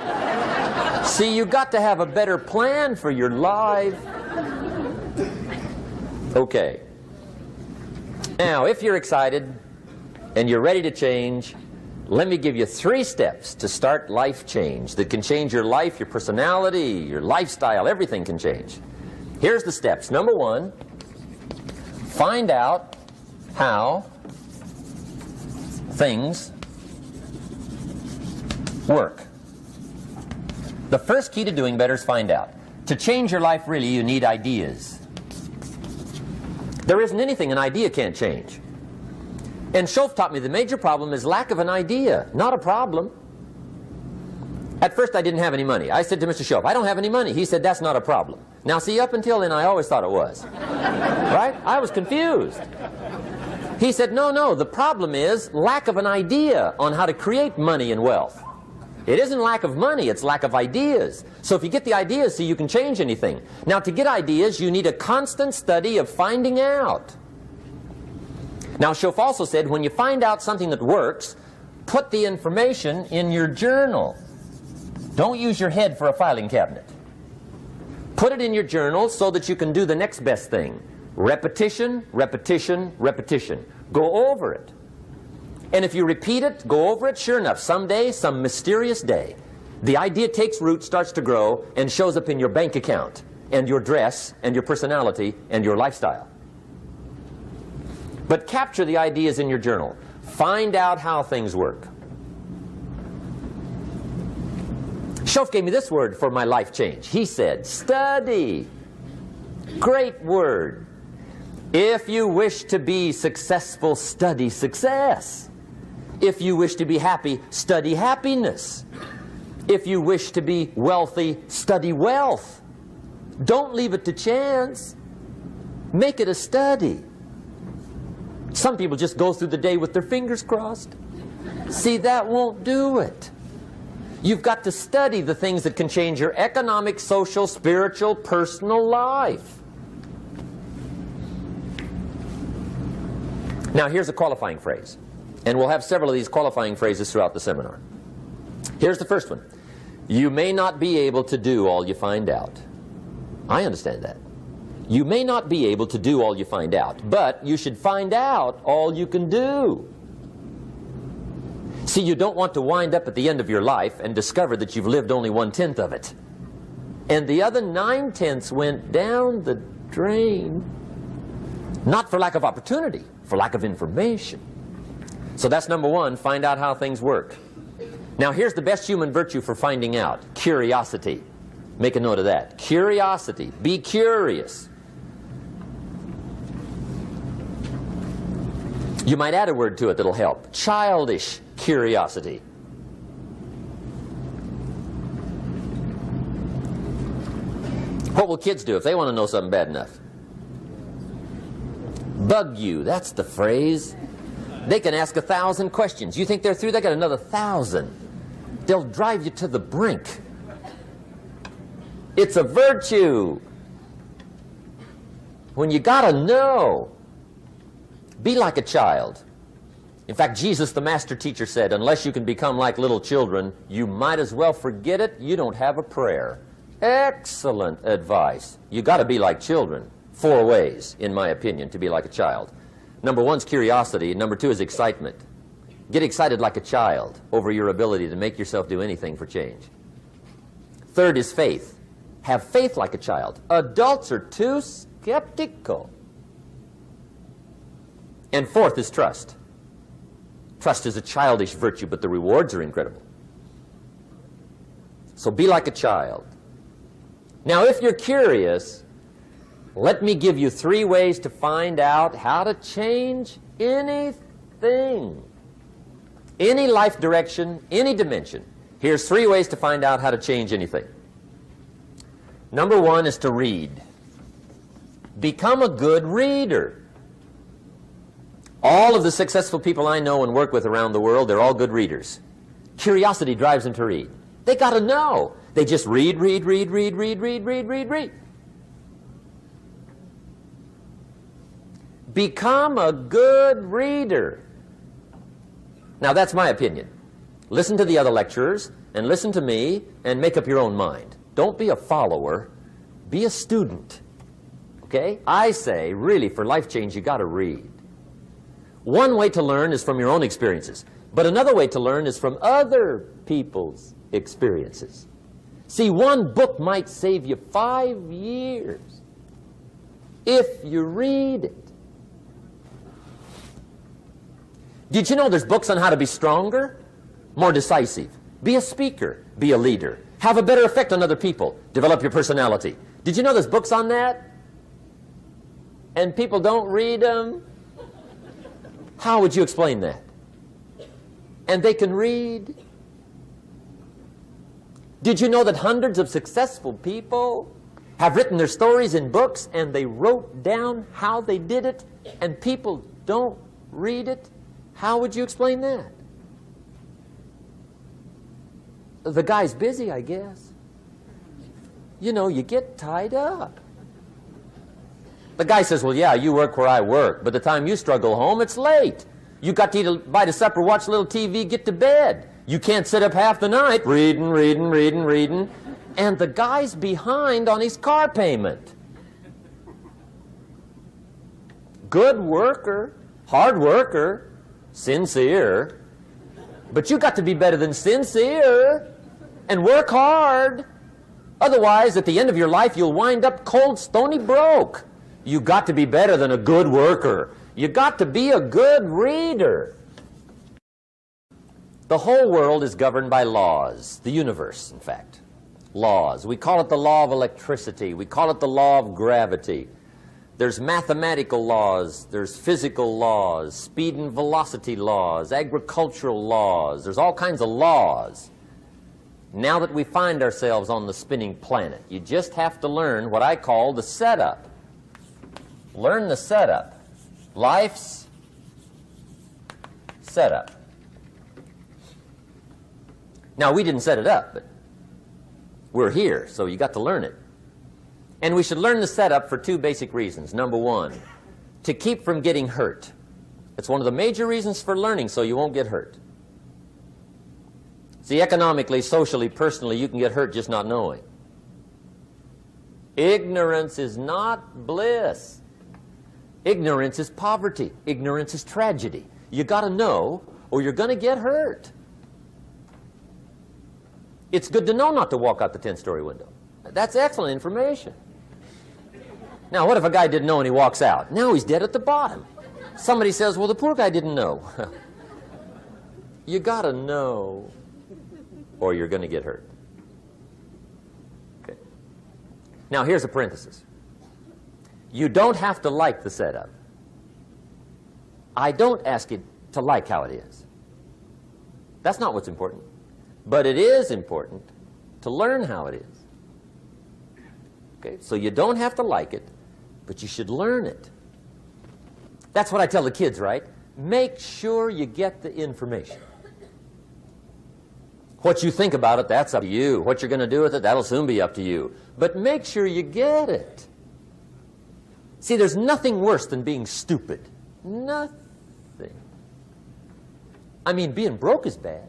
See, you got to have a better plan for your life. Okay. Now, if you're excited and you're ready to change, let me give you 3 steps to start life change that can change your life, your personality, your lifestyle, everything can change. Here's the steps. Number 1, find out how things work. The first key to doing better is find out. To change your life, really, you need ideas. There isn't anything an idea can't change. And Schoff taught me the major problem is lack of an idea, not a problem. At first I didn't have any money. I said to Mr. Schoff, I don't have any money. He said, that's not a problem. Now see, up until then I always thought it was. Right? I was confused. He said, no, no, the problem is lack of an idea on how to create money and wealth. It isn't lack of money, it's lack of ideas. So if you get the ideas, see, you can change anything. Now to get ideas, you need a constant study of finding out. Now Schoff also said, when you find out something that works, put the information in your journal. Don't use your head for a filing cabinet. Put it in your journal so that you can do the next best thing. Repetition, repetition, repetition. Go over it. And if you repeat it, go over it, sure enough, someday, some mysterious day, the idea takes root, starts to grow, and shows up in your bank account, and your dress, and your personality, and your lifestyle. But capture the ideas in your journal. Find out how things work. Schoff gave me this word for my life change. He said, study. Great word. If you wish to be successful, study success. If you wish to be happy, study happiness. If you wish to be wealthy, study wealth. Don't leave it to chance. Make it a study. Some people just go through the day with their fingers crossed. See, that won't do it. You've got to study the things that can change your economic, social, spiritual, personal life. Now here's a qualifying phrase. And we'll have several of these qualifying phrases throughout the seminar. Here's the first one. You may not be able to do all you find out. I understand that. You may not be able to do all you find out, but you should find out all you can do. See, you don't want to wind up at the end of your life and discover that you've lived only 1/10 of it. And the other 9/10 went down the drain. Not for lack of opportunity, for lack of information. So that's number 1, find out how things work. Now here's the best human virtue for finding out, curiosity. Make a note of that. Curiosity. Be curious. You might add a word to it that'll help. Childish curiosity. What will kids do if they want to know something bad enough? Bug you. That's the phrase. They can ask 1,000 questions. You think they're through? They got another 1,000. They'll drive you to the brink. It's a virtue. when you got to know. Be like a child. In fact, Jesus, the master teacher, said, unless you can become like little children, you might as well forget it. You don't have a prayer. Excellent advice. You got to be like children. 4 ways, in my opinion, to be like a child. Number 1 is curiosity. Number 2 is excitement. Get excited like a child over your ability to make yourself do anything for change. 3rd is faith. Have faith like a child. Adults are too skeptical. And 4th is trust. Trust is a childish virtue, but the rewards are incredible. So be like a child. Now, if you're curious, let me give you 3 ways to find out how to change anything. Any life direction, any dimension. Here's 3 ways to find out how to change anything. Number 1 is to read. Become a good reader. All of the successful people I know and work with around the world, they're all good readers. Curiosity drives them to read. They got to know. They just read. Become a good reader. Now, that's my opinion. Listen to the other lecturers and listen to me and make up your own mind. Don't be a follower. Be a student. Okay? I say, really, for life change, you got to read. One way to learn is from your own experiences, but another way to learn is from other people's experiences. See, one book might save you 5 years if you read it. Did you know there's books on how to be stronger, more decisive, be a speaker, be a leader, have a better effect on other people, develop your personality? Did you know there's books on that? And people don't read them? How would you explain that? And they can read. Did you know that hundreds of successful people have written their stories in books and they wrote down how they did it and people don't read it? How would you explain that? The guy's busy, I guess. You know, you get tied up. The guy says, well, yeah, you work where I work. By the time you struggle home, it's late. You got to eat a bite of supper, watch a little TV, get to bed. You can't sit up half the night reading. And the guy's behind on his car payment. Good worker, hard worker, sincere. But you got to be better than sincere and work hard. Otherwise, at the end of your life, you'll wind up cold, stony broke. You got to be better than a good worker. You got to be a good reader. The whole world is governed by laws. The universe, in fact. Laws. We call it the law of electricity. We call it the law of gravity. There's mathematical laws. There's physical laws. Speed and velocity laws. Agricultural laws. There's all kinds of laws. Now that we find ourselves on the spinning planet, you just have to learn what I call the setup. Learn the setup. Life's setup. Now, we didn't set it up, but we're here, so you got to learn it. And we should learn the setup for 2 basic reasons. Number 1, to keep from getting hurt. It's one of the major reasons for learning, so you won't get hurt. See, economically, socially, personally, you can get hurt just not knowing. Ignorance is not bliss. Ignorance is poverty. Ignorance is tragedy. You got to know, or you're going to get hurt. It's good to know not to walk out the 10-story window. That's excellent information. Now, what if a guy didn't know and he walks out? Now he's dead at the bottom. Somebody says, well, the poor guy didn't know. You got to know, or you're going to get hurt. Okay. Now, here's a parenthesis. You don't have to like the setup. I don't ask you to like how it is. That's not what's important. But it is important to learn how it is. Okay? So you don't have to like it, but you should learn it. That's what I tell the kids, right? Make sure you get the information. What you think about it, that's up to you. What you're going to do with it, that'll soon be up to you. But make sure you get it. See, there's nothing worse than being stupid. Nothing. I mean, being broke is bad,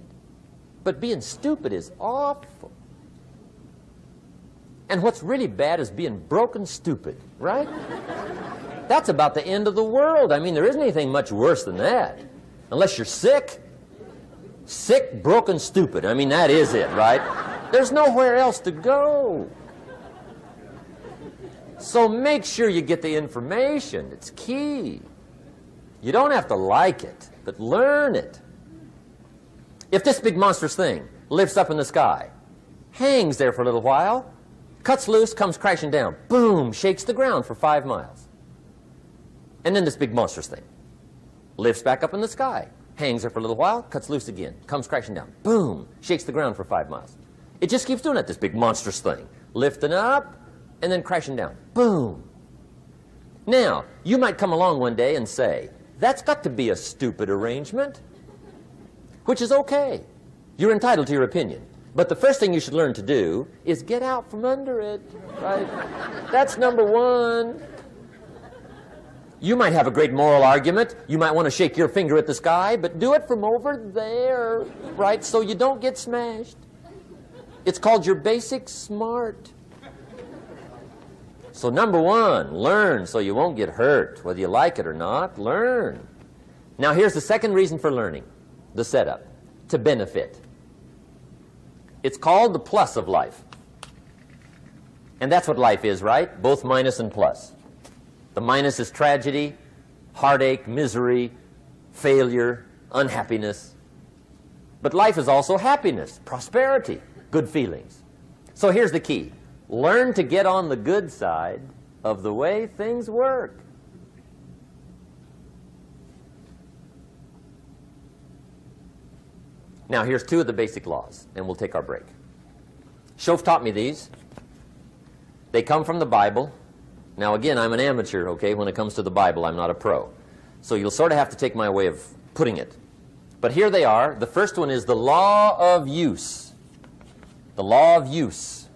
but being stupid is awful. And what's really bad is being broke and stupid, right? That's about the end of the world. I mean, there isn't anything much worse than that. Unless you're sick. Sick, broken, stupid. I mean, that is it, right? There's nowhere else to go. So make sure you get the information. It's key. You don't have to like it, but learn it. If this big monstrous thing lifts up in the sky, hangs there for a little while, cuts loose, comes crashing down, boom, shakes the ground for 5 miles. And then this big monstrous thing lifts back up in the sky, hangs there for a little while, cuts loose again, comes crashing down, boom, shakes the ground for 5 miles. It just keeps doing that, this big monstrous thing, lifting up and then crashing down, boom. Now, you might come along one day and say, that's got to be a stupid arrangement, which is okay. You're entitled to your opinion. But the first thing you should learn to do is get out from under it, right? That's number one. You might have a great moral argument. You might want to shake your finger at the sky, but do it from over there, right, so you don't get smashed. It's called your basic smart. So number one, learn so you won't get hurt. Whether you like it or not, learn. Now here's the second reason for learning, the setup, to benefit. It's called the plus of life. And that's what life is, right? Both minus and plus. The minus is tragedy, heartache, misery, failure, unhappiness. But life is also happiness, prosperity, good feelings. So here's the key. Learn to get on the good side of the way things work. Now, here's 2 of the basic laws, and we'll take our break. Schoaf taught me these. They come from the Bible. Now, again, I'm an amateur, okay? When it comes to the Bible, I'm not a pro. So you'll sort of have to take my way of putting it. But here they are. The first one is the law of use. The law of use.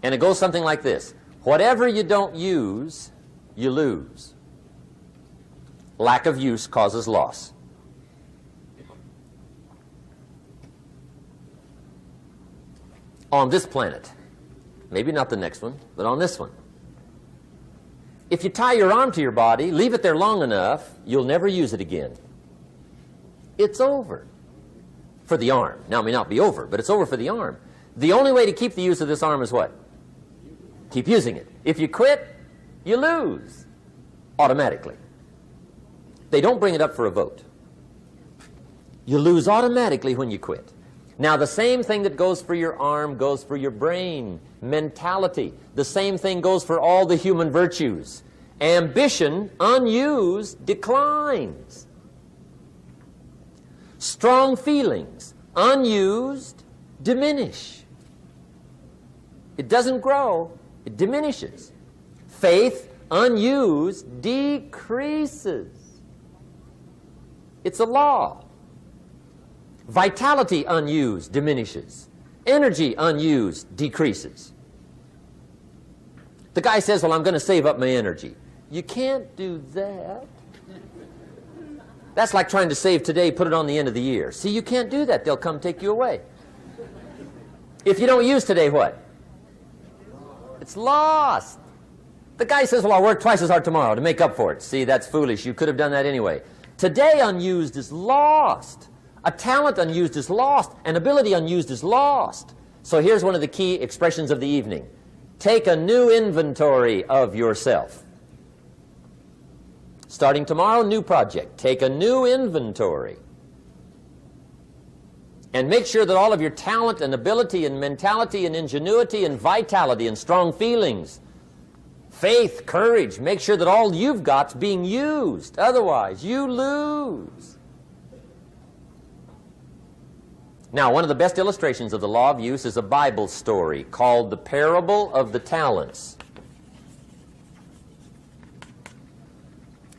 And it goes something like this. Whatever you don't use, you lose. Lack of use causes loss. On this planet, maybe not the next one, but on this one, if you tie your arm to your body, leave it there long enough, you'll never use it again. It's over for the arm. Now, it may not be over, but it's over for the arm. The only way to keep the use of this arm is what? Keep using it. If you quit, you lose automatically. They don't bring it up for a vote. You lose automatically when you quit. Now, the same thing that goes for your arm goes for your brain, mentality. The same thing goes for all the human virtues. Ambition, unused, declines. Strong feelings, unused, diminish. It doesn't grow, it diminishes. Faith, unused, decreases. It's a law. Vitality unused diminishes. Energy unused decreases. The guy says, well, I'm going to save up my energy. You can't do that. That's like trying to save today, put it on the end of the year. See, you can't do that. They'll come take you away. If you don't use today, what? It's lost. The guy says, well, I'll work twice as hard tomorrow to make up for it. See, that's foolish. You could have done that anyway. Today unused is lost. A talent unused is lost. An ability unused is lost. So here's one of the key expressions of the evening. Take a new inventory of yourself. Starting tomorrow, new project. Take a new inventory. And make sure that all of your talent and ability and mentality and ingenuity and vitality and strong feelings, faith, courage, make sure that all you've got's being used. Otherwise, you lose. Now, one of the best illustrations of the law of use is a Bible story called the Parable of the Talents.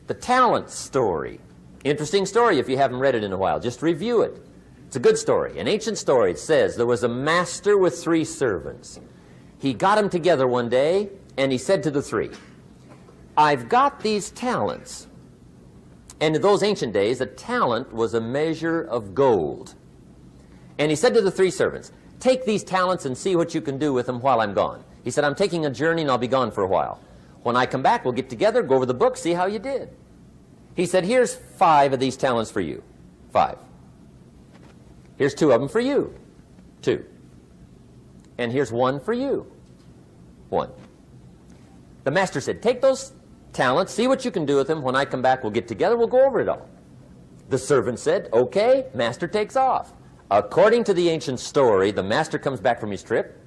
The talent story. Interesting story if you haven't read it in a while. Just review it. It's a good story. An ancient story. It says there was a master with 3 servants. He got them together one day and he said to the 3, I've got these talents. And in those ancient days, a talent was a measure of gold. And he said to the 3 servants, take these talents and see what you can do with them while I'm gone. He said, I'm taking a journey and I'll be gone for a while. When I come back, we'll get together, go over the book, see how you did. He said, here's 5 of these talents for you. 5. Here's 2 of them for you. 2. And here's 1 for you. 1. The master said, take those talents, see what you can do with them. When I come back, we'll get together, we'll go over it all. The servant said, okay, master takes off. According to the ancient story, the master comes back from his trip.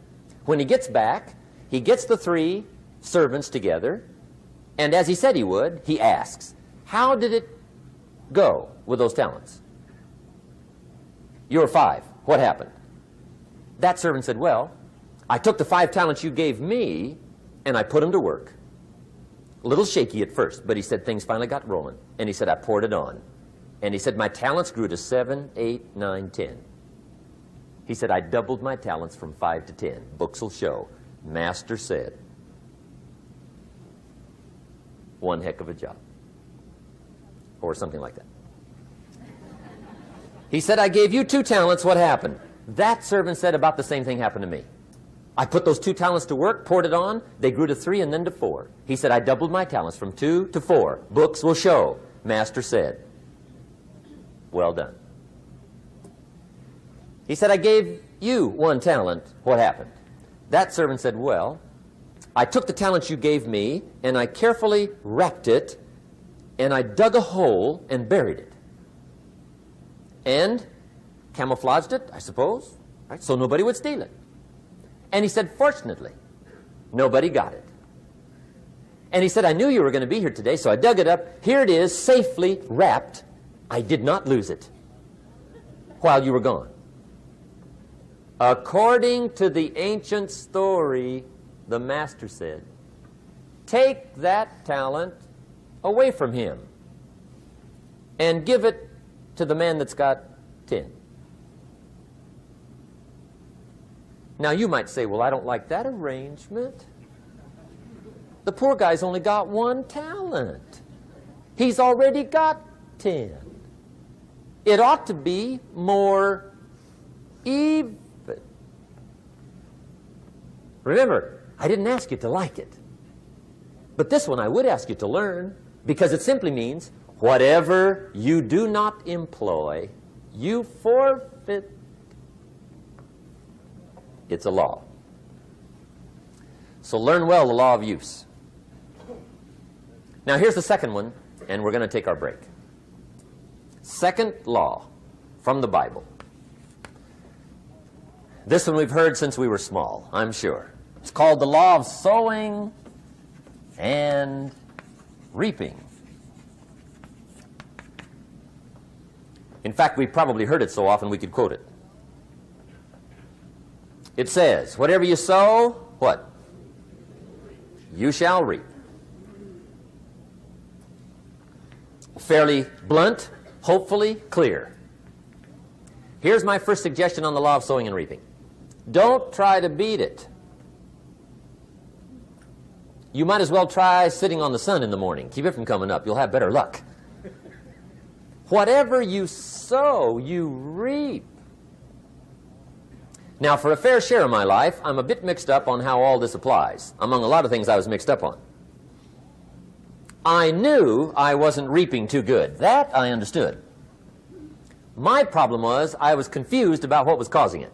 When he gets back, he gets the 3 servants together, and as he said he would, he asks, how did it go with those talents? You were 5. What happened? That servant said, well, I took the 5 talents you gave me, and I put them to work. A little shaky at first, but he said things finally got rolling. And he said, I poured it on. And he said, my talents grew to 7, 8, 9, 10. He said, I doubled my talents from 5 to 10. Books will show. Master said, one heck of a job. Or something like that. He said, I gave you 2 talents. What happened? That servant said, about the same thing happened to me. I put those 2 talents to work, poured it on. They grew to 3 and then to 4. He said, I doubled my talents from 2 to 4. Books will show. Master said, well done. He said, I gave you 1 talent. What happened? That servant said, well, I took the talents you gave me, and I carefully wrapped it, and I dug a hole and buried it. And camouflaged it, I suppose, right, so nobody would steal it. And he said, fortunately, nobody got it. And he said, I knew you were going to be here today, so I dug it up. Here it is, safely wrapped. I did not lose it while you were gone. According to the ancient story, the master said, take that talent away from him and give it to the man that's got 10. Now you might say, well, I don't like that arrangement. The poor guy's only got 1 talent. He's already got 10. It ought to be more even. Remember, I didn't ask you to like it. But this one I would ask you to learn, because it simply means whatever you do not employ, you forfeit. It's a law. So learn well the law of use. Now here's the second one, and we're going to take our break. Second law from the Bible. This one we've heard since we were small, I'm sure. It's called the law of sowing and reaping. In fact, we've probably heard it so often we could quote it. It says, whatever you sow, what? You shall reap. Fairly blunt, hopefully clear. Here's my first suggestion on the law of sowing and reaping. Don't try to beat it. You might as well try sitting on the sun in the morning. Keep it from coming up. You'll have better luck. Whatever you sow, you reap. Now, for a fair share of my life, I'm a bit mixed up on how all this applies. Among a lot of things I was mixed up on. I knew I wasn't reaping too good. That I understood. My problem was I was confused about what was causing it.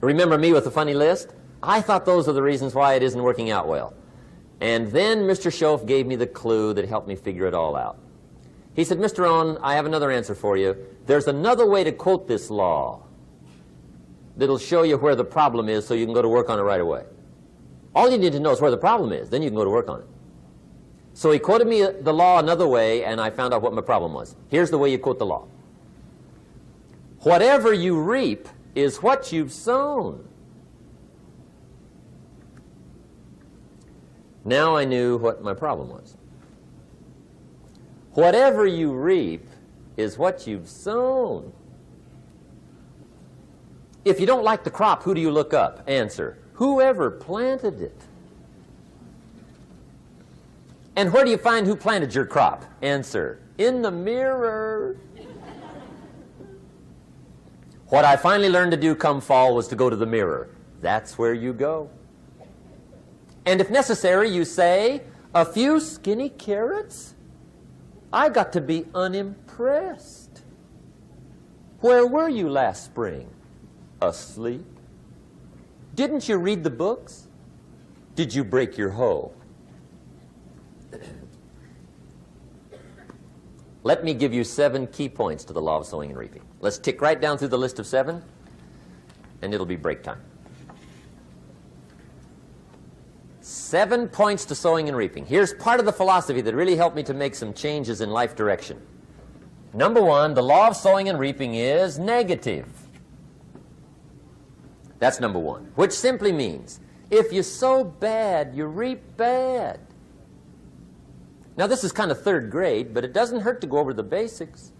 Remember me with the funny list? I thought those are the reasons why it isn't working out well. And then Mr. Schoaf gave me the clue that helped me figure it all out. He said, Mr. Rohn, I have another answer for you. There's another way to quote this law that'll show you where the problem is so you can go to work on it right away. All you need to know is where the problem is. Then you can go to work on it. So he quoted me the law another way, and I found out what my problem was. Here's the way you quote the law. Whatever you reap is what you've sown. Now I knew what my problem was. Whatever you reap is what you've sown. If you don't like the crop, who do you look up? Answer, whoever planted it. And where do you find who planted your crop? Answer, in the mirror. What I finally learned to do come fall was to go to the mirror. That's where you go. And if necessary, you say, a few skinny carrots? I got to be unimpressed. Where were you last spring? Asleep. Didn't you read the books? Did you break your hoe? Let me give you 7 key points to the law of sowing and reaping. Let's tick right down through the list of 7, and it'll be break time. 7 points to sowing and reaping. Here's part of the philosophy that really helped me to make some changes in life direction. Number 1, the law of sowing and reaping is negative. That's number 1, which simply means if you sow bad, you reap bad. Now, this is kind of 3rd grade, but it doesn't hurt to go over the basics.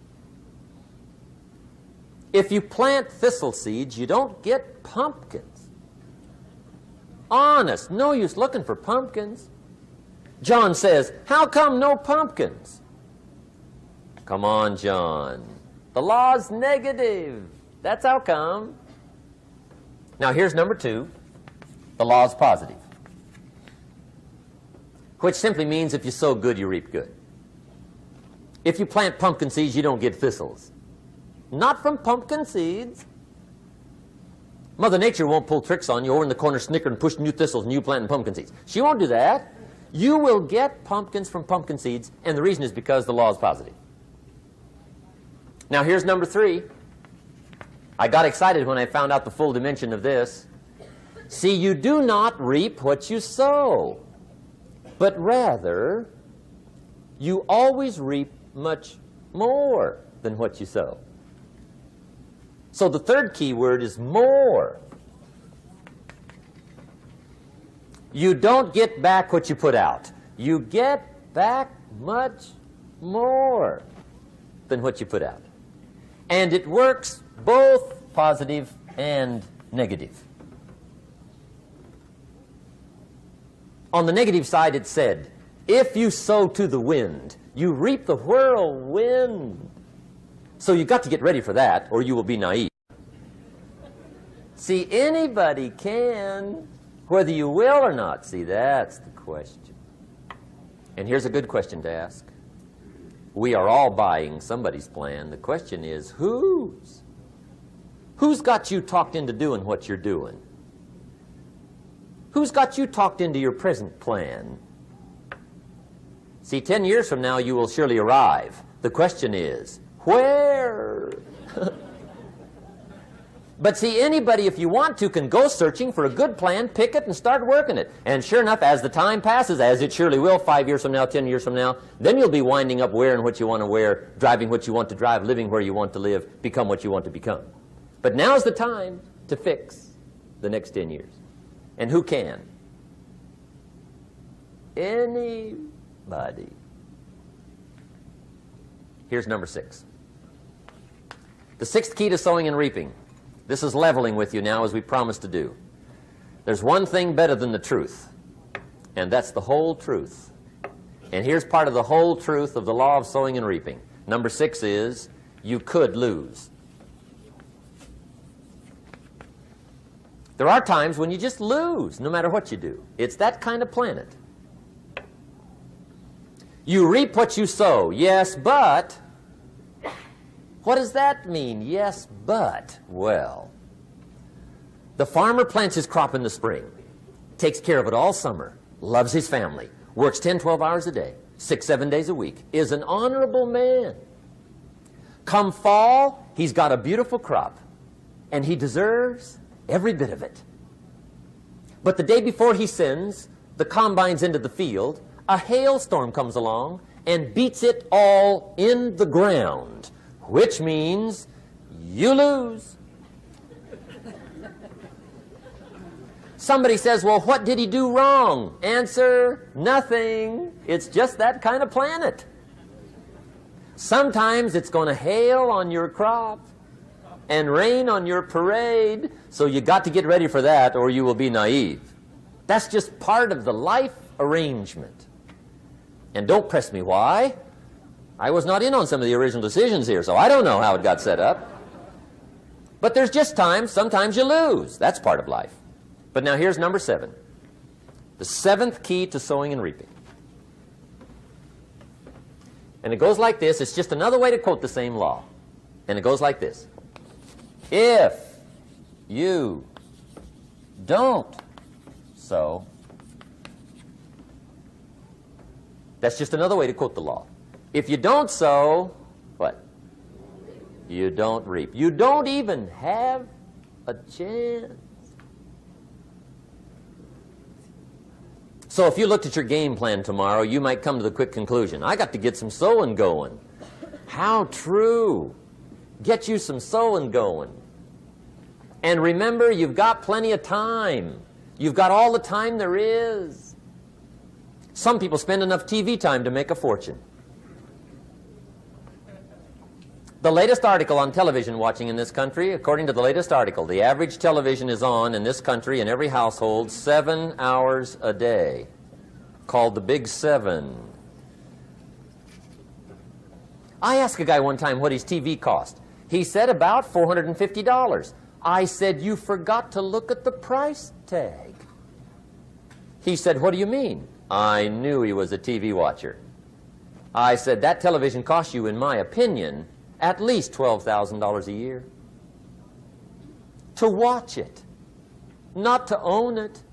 If you plant thistle seeds, you don't get pumpkins. Honest, no use looking for pumpkins. John says, how come no pumpkins? Come on, John. The law's negative. That's how come. Now, here's number 2. The law's positive, which simply means if you sow good, you reap good. If you plant pumpkin seeds, you don't get thistles. Not from pumpkin seeds. Mother Nature won't pull tricks on you over in the corner snickering and pushing new thistles and you planting pumpkin seeds. She won't do that. You will get pumpkins from pumpkin seeds, and the reason is because the law is positive. Now, here's number 3. I got excited when I found out the full dimension of this. See, you do not reap what you sow, but rather you always reap much more than what you sow. So the 3rd key word is more. You don't get back what you put out. You get back much more than what you put out. And it works both positive and negative. On the negative side, it said, if you sow to the wind, you reap the whirlwind. So you've got to get ready for that, or you will be naive. See, anybody can, whether you will or not. See, that's the question. And here's a good question to ask. We are all buying somebody's plan. The question is, whose? Who's got you talked into doing what you're doing? Who's got you talked into your present plan? See, 10 years from now, you will surely arrive. The question is, where? But see, anybody, if you want to, can go searching for a good plan, pick it, and start working it. And sure enough, as the time passes, as it surely will 5 years from now, 10 years from now, then you'll be winding up wearing what you want to wear, driving what you want to drive, living where you want to live, become what you want to become. But now's the time to fix the next 10 years. And who can? Anybody. Here's number 6. The 6th key to sowing and reaping. This is leveling with you now, as we promised to do. There's one thing better than the truth, and that's the whole truth. And here's part of the whole truth of the law of sowing and reaping. Number 6 is, you could lose. There are times when you just lose, no matter what you do. It's that kind of planet. You reap what you sow. Yes, but... what does that mean? Yes, but... well, the farmer plants his crop in the spring, takes care of it all summer, loves his family, works 10, 12 hours a day, 6, 7 days a week, is an honorable man. Come fall, he's got a beautiful crop, and he deserves every bit of it. But the day before he sends the combines into the field, a hailstorm comes along and beats it all in the ground, which means you lose. Somebody says, well, what did he do wrong? Answer, nothing. It's just that kind of planet. Sometimes it's going to hail on your crop and rain on your parade, so you got to get ready for that or you will be naive. That's just part of the life arrangement. And don't press me why. I was not in on some of the original decisions here, so I don't know how it got set up. But there's just times, sometimes you lose. That's part of life. But now here's number 7. The 7th key to sowing and reaping. And it goes like this. It's just another way to quote the same law. And it goes like this. If you don't sow, that's just another way to quote the law. If you don't sow, what? You don't reap. You don't even have a chance. So if you looked at your game plan tomorrow, you might come to the quick conclusion, I got to get some sowing going. How true. Get you some sowing going. And remember, you've got plenty of time. You've got all the time there is. Some people spend enough TV time to make a fortune. The latest article on television watching in this country, according to the latest article, the average television is on in this country in every household 7 hours a day, called the Big 7. I asked a guy one time what his TV cost. He said about $450. I said, you forgot to look at the price tag. He said, what do you mean? I knew he was a TV watcher. I said, that television costs you, in my opinion, at least $12,000 a year. To watch it, not to own it.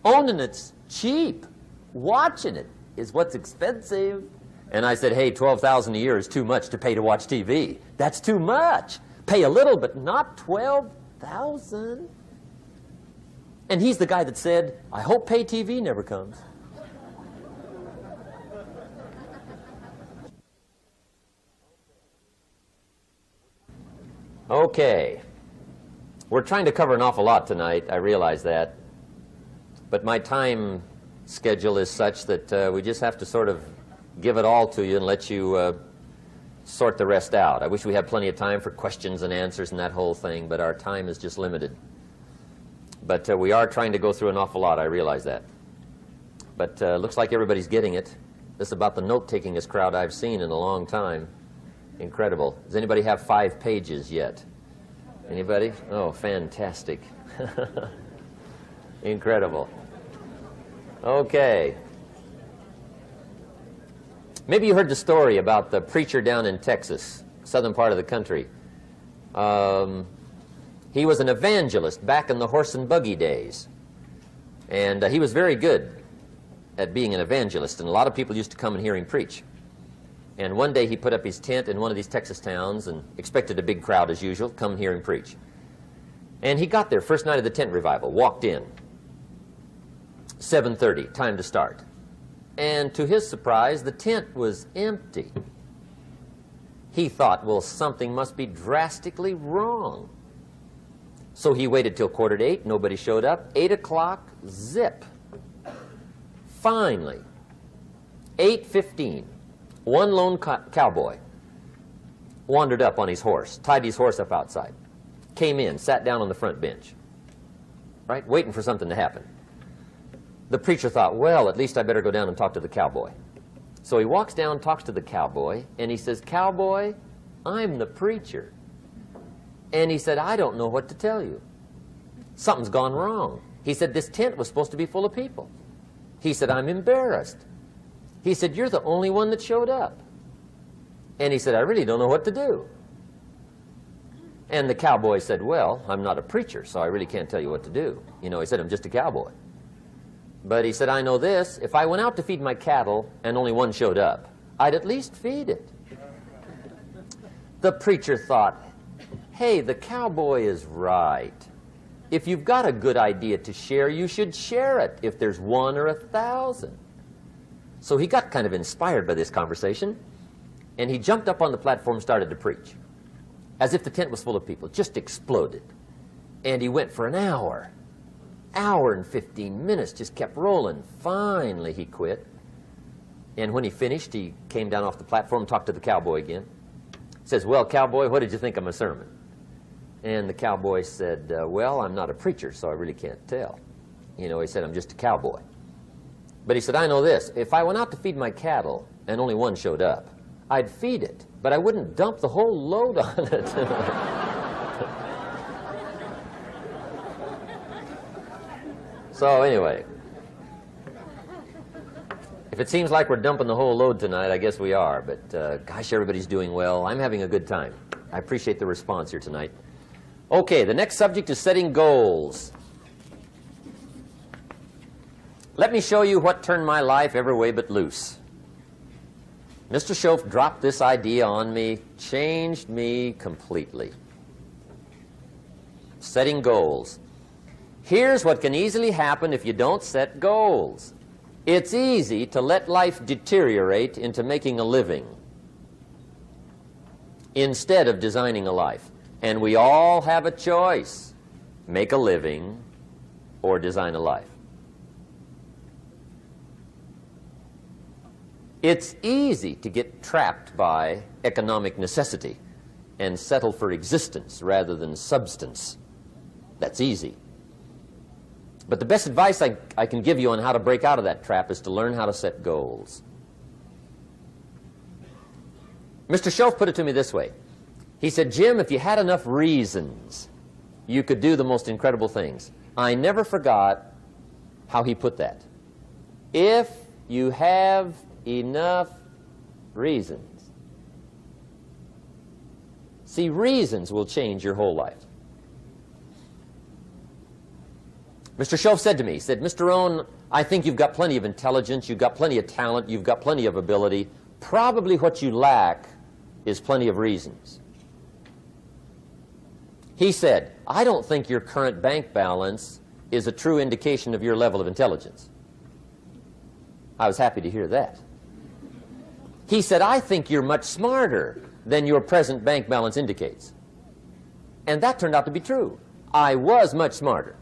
Owning it's cheap. Watching it is what's expensive. And I said, hey, $12,000 a year is too much to pay to watch TV. That's too much. Pay a little, but not $12,000. And he's the guy that said, I hope pay TV never comes. Okay. We're trying to cover an awful lot tonight. I realize that. But my time schedule is such that we just have to sort of give it all to you and let you sort the rest out. I wish we had plenty of time for questions and answers and that whole thing, but our time is just limited. But we are trying to go through an awful lot. I realize that. But looks like everybody's getting it. This is about the note-takingest crowd I've seen in a long time. Incredible. Does anybody have 5 pages yet? Anybody? Oh, fantastic. Incredible. Okay. Maybe you heard the story about the preacher down in Texas, southern part of the country. He was an evangelist back in the horse and buggy days. And he was very good at being an evangelist, and a lot of people used to come and hear him preach. And one day he put up his tent in one of these Texas towns and expected a big crowd as usual, come and hear him preach. And he got there, first night of the tent revival, walked in. 7:30, time to start. And to his surprise, the tent was empty. He thought, well, something must be drastically wrong. So he waited till 7:45, nobody showed up. 8 o'clock, zip. Finally, 8:15. One lone cowboy wandered up on his horse, tied his horse up outside, came in, sat down on the front bench, right, waiting for something to happen. The preacher thought, well, at least I better go down and talk to the cowboy. So he walks down, talks to the cowboy, and he says, cowboy, I'm the preacher. And he said, I don't know what to tell you. Something's gone wrong. He said, this tent was supposed to be full of people. He said, I'm embarrassed. He said, you're the only one that showed up. And he said, I really don't know what to do. And the cowboy said, well, I'm not a preacher, so I really can't tell you what to do. You know, he said, I'm just a cowboy. But he said, I know this, if I went out to feed my cattle and only one showed up, I'd at least feed it. The preacher thought, hey, the cowboy is right. If you've got a good idea to share, you should share it, if there's 1 or 1,000. So he got kind of inspired by this conversation, and he jumped up on the platform and started to preach, as if the tent was full of people, just exploded. And he went for an hour and 15 minutes, just kept rolling. Finally, he quit. And when he finished, he came down off the platform, talked to the cowboy again. Says, well, cowboy, what did you think of my sermon? And the cowboy said, well, I'm not a preacher, so I really can't tell. You know, he said, I'm just a cowboy. But he said, I know this. If I went out to feed my cattle and only one showed up, I'd feed it, but I wouldn't dump the whole load on it. So anyway, if it seems like we're dumping the whole load tonight, I guess we are. But gosh, everybody's doing well. I'm having a good time. I appreciate the response here tonight. Okay, the next subject is setting goals. Let me show you what turned my life every way but loose. Mr. Schoaf dropped this idea on me, changed me completely. Setting goals. Here's what can easily happen if you don't set goals. It's easy to let life deteriorate into making a living instead of designing a life. And we all have a choice: make a living or design a life. It's easy to get trapped by economic necessity and settle for existence rather than substance. That's easy. But the best advice I can give you on how to break out of that trap is to learn how to set goals. Mr. Schoaf put it to me this way. He said, Jim, if you had enough reasons, you could do the most incredible things. I never forgot how he put that. If you have enough reasons. See, reasons will change your whole life. Mr. Schoaf said to me, he said, Mr. Rohn, I think you've got plenty of intelligence, you've got plenty of talent, you've got plenty of ability. Probably what you lack is plenty of reasons. He said, I don't think your current bank balance is a true indication of your level of intelligence. I was happy to hear that. He said, I think you're much smarter than your present bank balance indicates. And that turned out to be true. I was much smarter.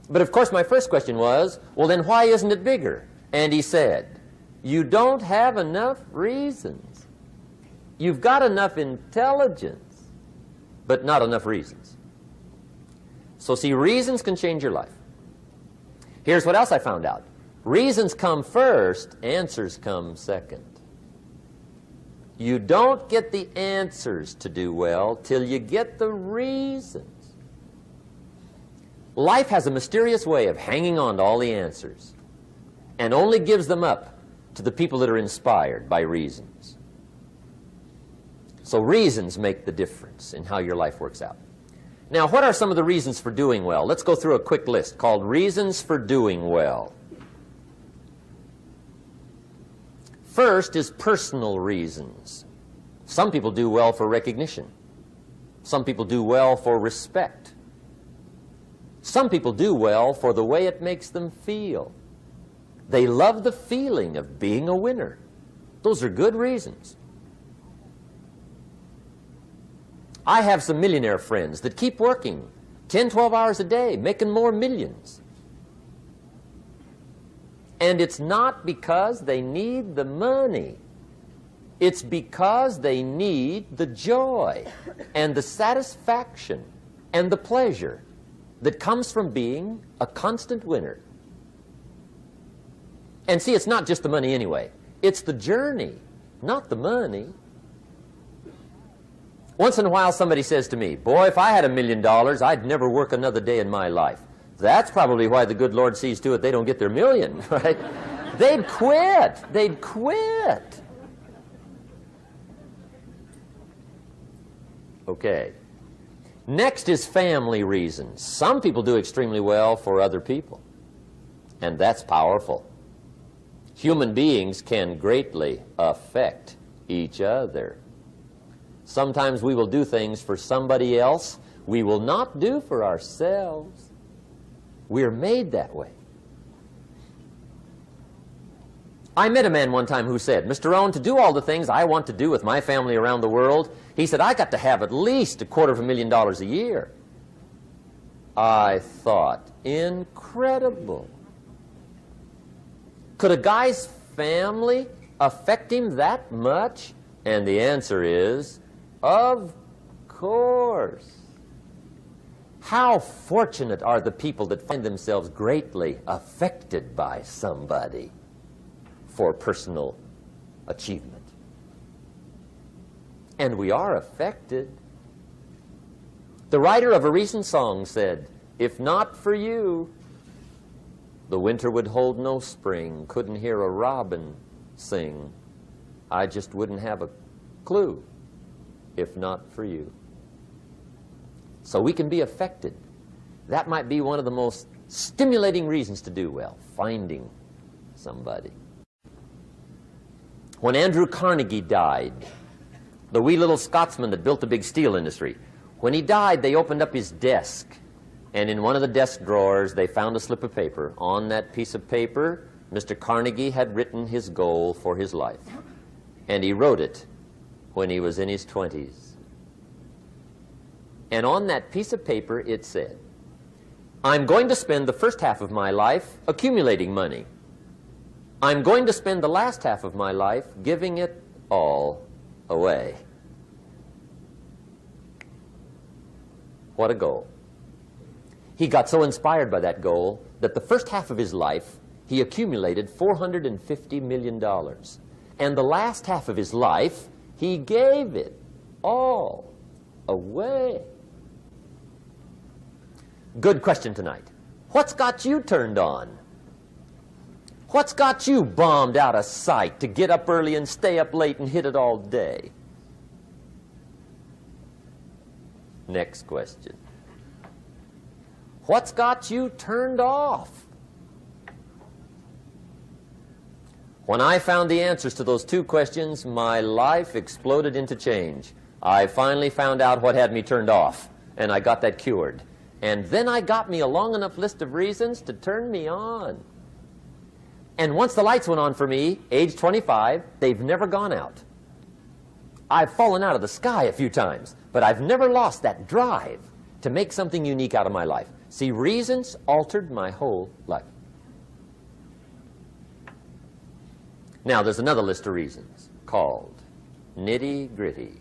But of course my first question was, well then why isn't it bigger? And he said, you don't have enough reasons. You've got enough intelligence, but not enough reasons. So see, reasons can change your life. Here's what else I found out. Reasons come first, answers come second. You don't get the answers to do well till you get the reasons. Life has a mysterious way of hanging on to all the answers and only gives them up to the people that are inspired by reasons. So reasons make the difference in how your life works out. Now, what are some of the reasons for doing well? Let's go through a quick list called Reasons for Doing Well. First is personal reasons. Some people do well for recognition. Some people do well for respect. Some people do well for the way it makes them feel. They love the feeling of being a winner. Those are good reasons. I have some millionaire friends that keep working 10, 12 hours a day, making more millions. And it's not because they need the money. It's because they need the joy and the satisfaction and the pleasure that comes from being a constant winner. And see, it's not just the money anyway. It's the journey, not the money. Once in a while somebody says to me, boy, if I had $1 million, I'd never work another day in my life. That's probably why the good Lord sees to it they don't get their million, right? They'd quit. They'd quit. Okay. Next is family reasons. Some people do extremely well for other people, and that's powerful. Human beings can greatly affect each other. Sometimes we will do things for somebody else we will not do for ourselves. We're made that way. I met a man one time who said, Mr. Rohn, to do all the things I want to do with my family around the world, he said, I got to have at least $250,000 a year. I thought, incredible. Could a guy's family affect him that much? And the answer is, of course. How fortunate are the people that find themselves greatly affected by somebody for personal achievement. And we are affected. The writer of a recent song said, "If not for you, the winter would hold no spring, couldn't hear a robin sing. I just wouldn't have a clue if not for you." So we can be affected. That might be one of the most stimulating reasons to do well, finding somebody. When Andrew Carnegie died, the wee little Scotsman that built the big steel industry, when he died, they opened up his desk, and in one of the desk drawers, they found a slip of paper. On that piece of paper, Mr. Carnegie had written his goal for his life, and he wrote it when he was in his 20s. And on that piece of paper, it said, "I'm going to spend the first half of my life accumulating money. I'm going to spend the last half of my life giving it all away." What a goal. He got so inspired by that goal that the first half of his life, he accumulated $450 million. And the last half of his life, he gave it all away. Good question tonight. What's got you turned on? What's got you bombed out of sight to get up early and stay up late and hit it all day? Next question. What's got you turned off? When I found the answers to those two questions, my life exploded into change. I finally found out what had me turned off, and I got that cured. And then I got me a long enough list of reasons to turn me on. And once the lights went on for me, age 25, they've never gone out. I've fallen out of the sky a few times, but I've never lost that drive to make something unique out of my life. See, reasons altered my whole life. Now, there's another list of reasons called nitty-gritty.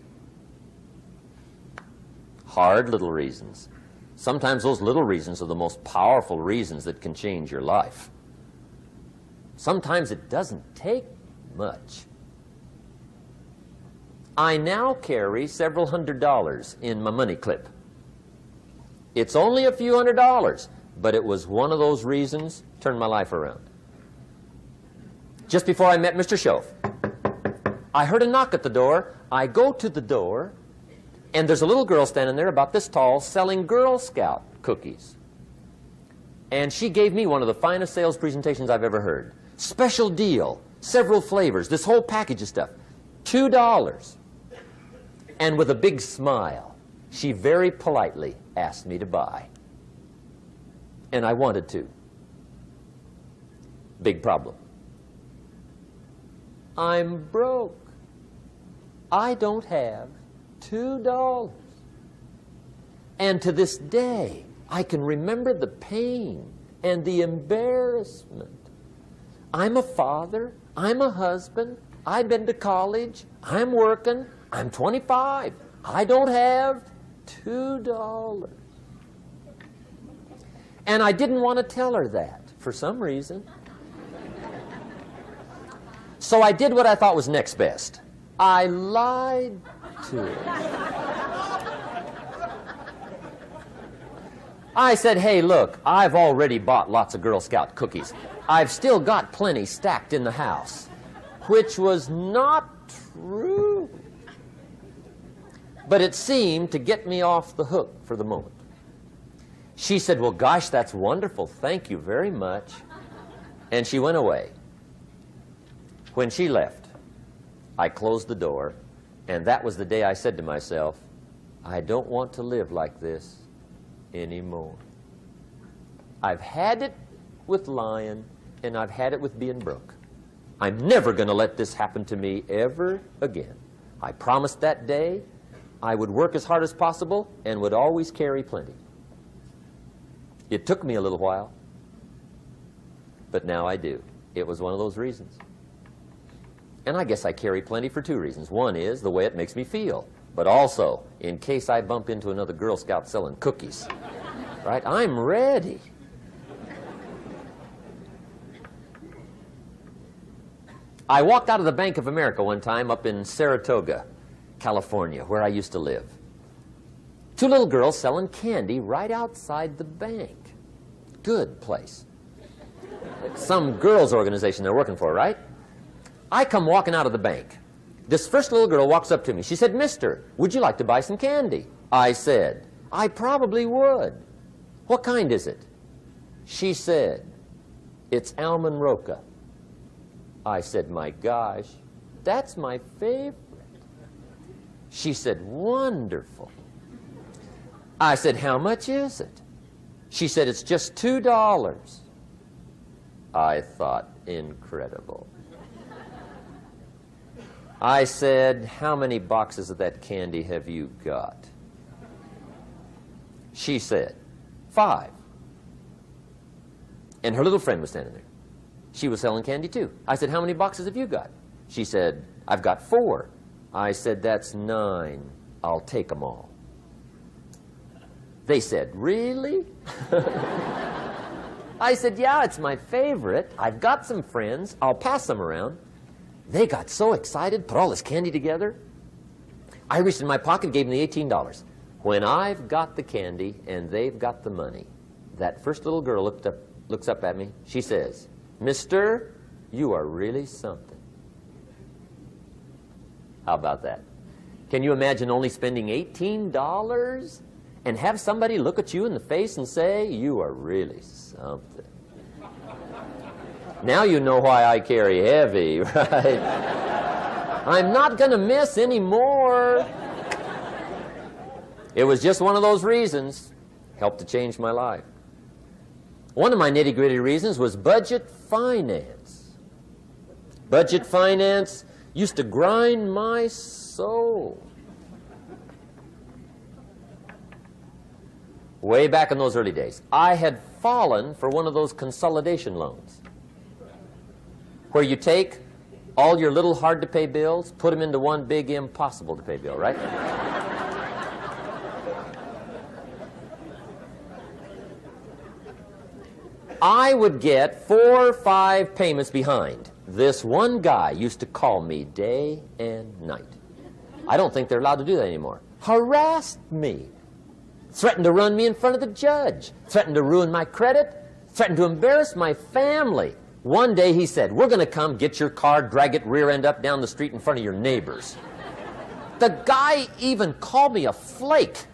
Hard little reasons. Sometimes those little reasons are the most powerful reasons that can change your life. Sometimes it doesn't take much. I now carry several $100s in my money clip. It's only a few $100s, but it was one of those reasons turned my life around. Just before I met Mr. Schoaf, I heard a knock at the door. I go to the door, and there's a little girl standing there about this tall selling Girl Scout cookies. And she gave me one of the finest sales presentations I've ever heard. Special deal, several flavors, this whole package of stuff, $2. And with a big smile, she very politely asked me to buy. And I wanted to. Big problem. I'm broke. I don't have $2. And to this day, I can remember the pain and the embarrassment. I'm a father. I'm a husband. I've been to college. I'm working. I'm 25. I don't have $2. And I didn't want to tell her that for some reason. So I did what I thought was next best. I lied to her. I said, "Hey, look, I've already bought lots of Girl Scout cookies. I've still got plenty stacked in the house," which was not true. But it seemed to get me off the hook for the moment. She said, "Well, gosh, that's wonderful. Thank you very much." And she went away. When she left, I closed the door, and that was the day I said to myself, I don't want to live like this anymore. I've had it with lying, and I've had it with being broke. I'm never going to let this happen to me ever again. I promised that day I would work as hard as possible and would always carry plenty. It took me a little while, but now I do. It was one of those reasons. And I guess I carry plenty for two reasons. One is the way it makes me feel, but also in case I bump into another Girl Scout selling cookies. Right? I'm ready. I walked out of the Bank of America one time up in Saratoga, California, where I used to live. Two little girls selling candy right outside the bank. Good place. Some girls' organization they're working for, right? I come walking out of the bank. This first little girl walks up to me. She said, "Mister, would you like to buy some candy?" I said, "I probably would." "What kind is it?" She said, "It's almond roca." I said, "My gosh, that's my favorite." She said, "Wonderful." I said, "How much is it?" She said, "It's just $2. I thought, incredible. I said, "How many boxes of that candy have you got?" She said, 5. And her little friend was standing there. She was selling candy too. I said, "How many boxes have you got?" She said, "I've got 4. I said, "That's 9. I'll take them all." They said, "Really?" I said, "Yeah, it's my favorite. I've got some friends. I'll pass them around." They got so excited, put all this candy together. I reached in my pocket, gave them the $18. When I've got the candy and they've got the money, that first little girl looks up at me. She says, "Mister, you are really something." How about that? Can you imagine only spending $18 and have somebody look at you in the face and say, "You are really something"? Now you know why I carry heavy, right? I'm not going to miss anymore. It was just one of those reasons. Helped to change my life. One of my nitty-gritty reasons was budget finance. Budget finance used to grind my soul. Way back in those early days, I had fallen for one of those consolidation loans, where you take all your little hard-to-pay bills, put them into one big impossible-to-pay bill, right? I would get 4 or 5 payments behind. This one guy used to call me day and night. I don't think they're allowed to do that anymore. Harassed me. Threatened to run me in front of the judge. Threatened to ruin my credit. Threatened to embarrass my family. One day he said, "We're going to come get your car, drag it rear end up down the street in front of your neighbors." The guy even called me a flake.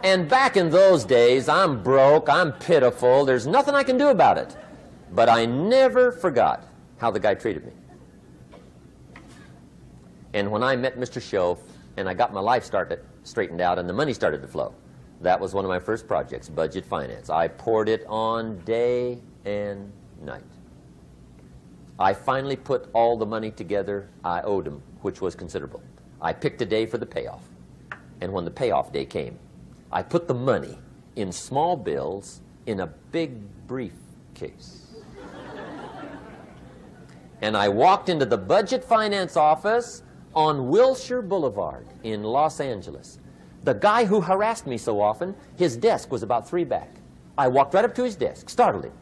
And back in those days, I'm broke, I'm pitiful, there's nothing I can do about it. But I never forgot how the guy treated me. And when I met Mr. Schoaf and I got my life straightened out and the money started to flow, that was one of my first projects, budget finance. I poured it on day and night. I finally put all the money together I owed him, which was considerable. I picked a day for the payoff. And when the payoff day came, I put the money in small bills in a big briefcase. And I walked into the budget finance office on Wilshire Boulevard in Los Angeles. The guy who harassed me so often, his desk was about 3 back. I walked right up to his desk, startled him.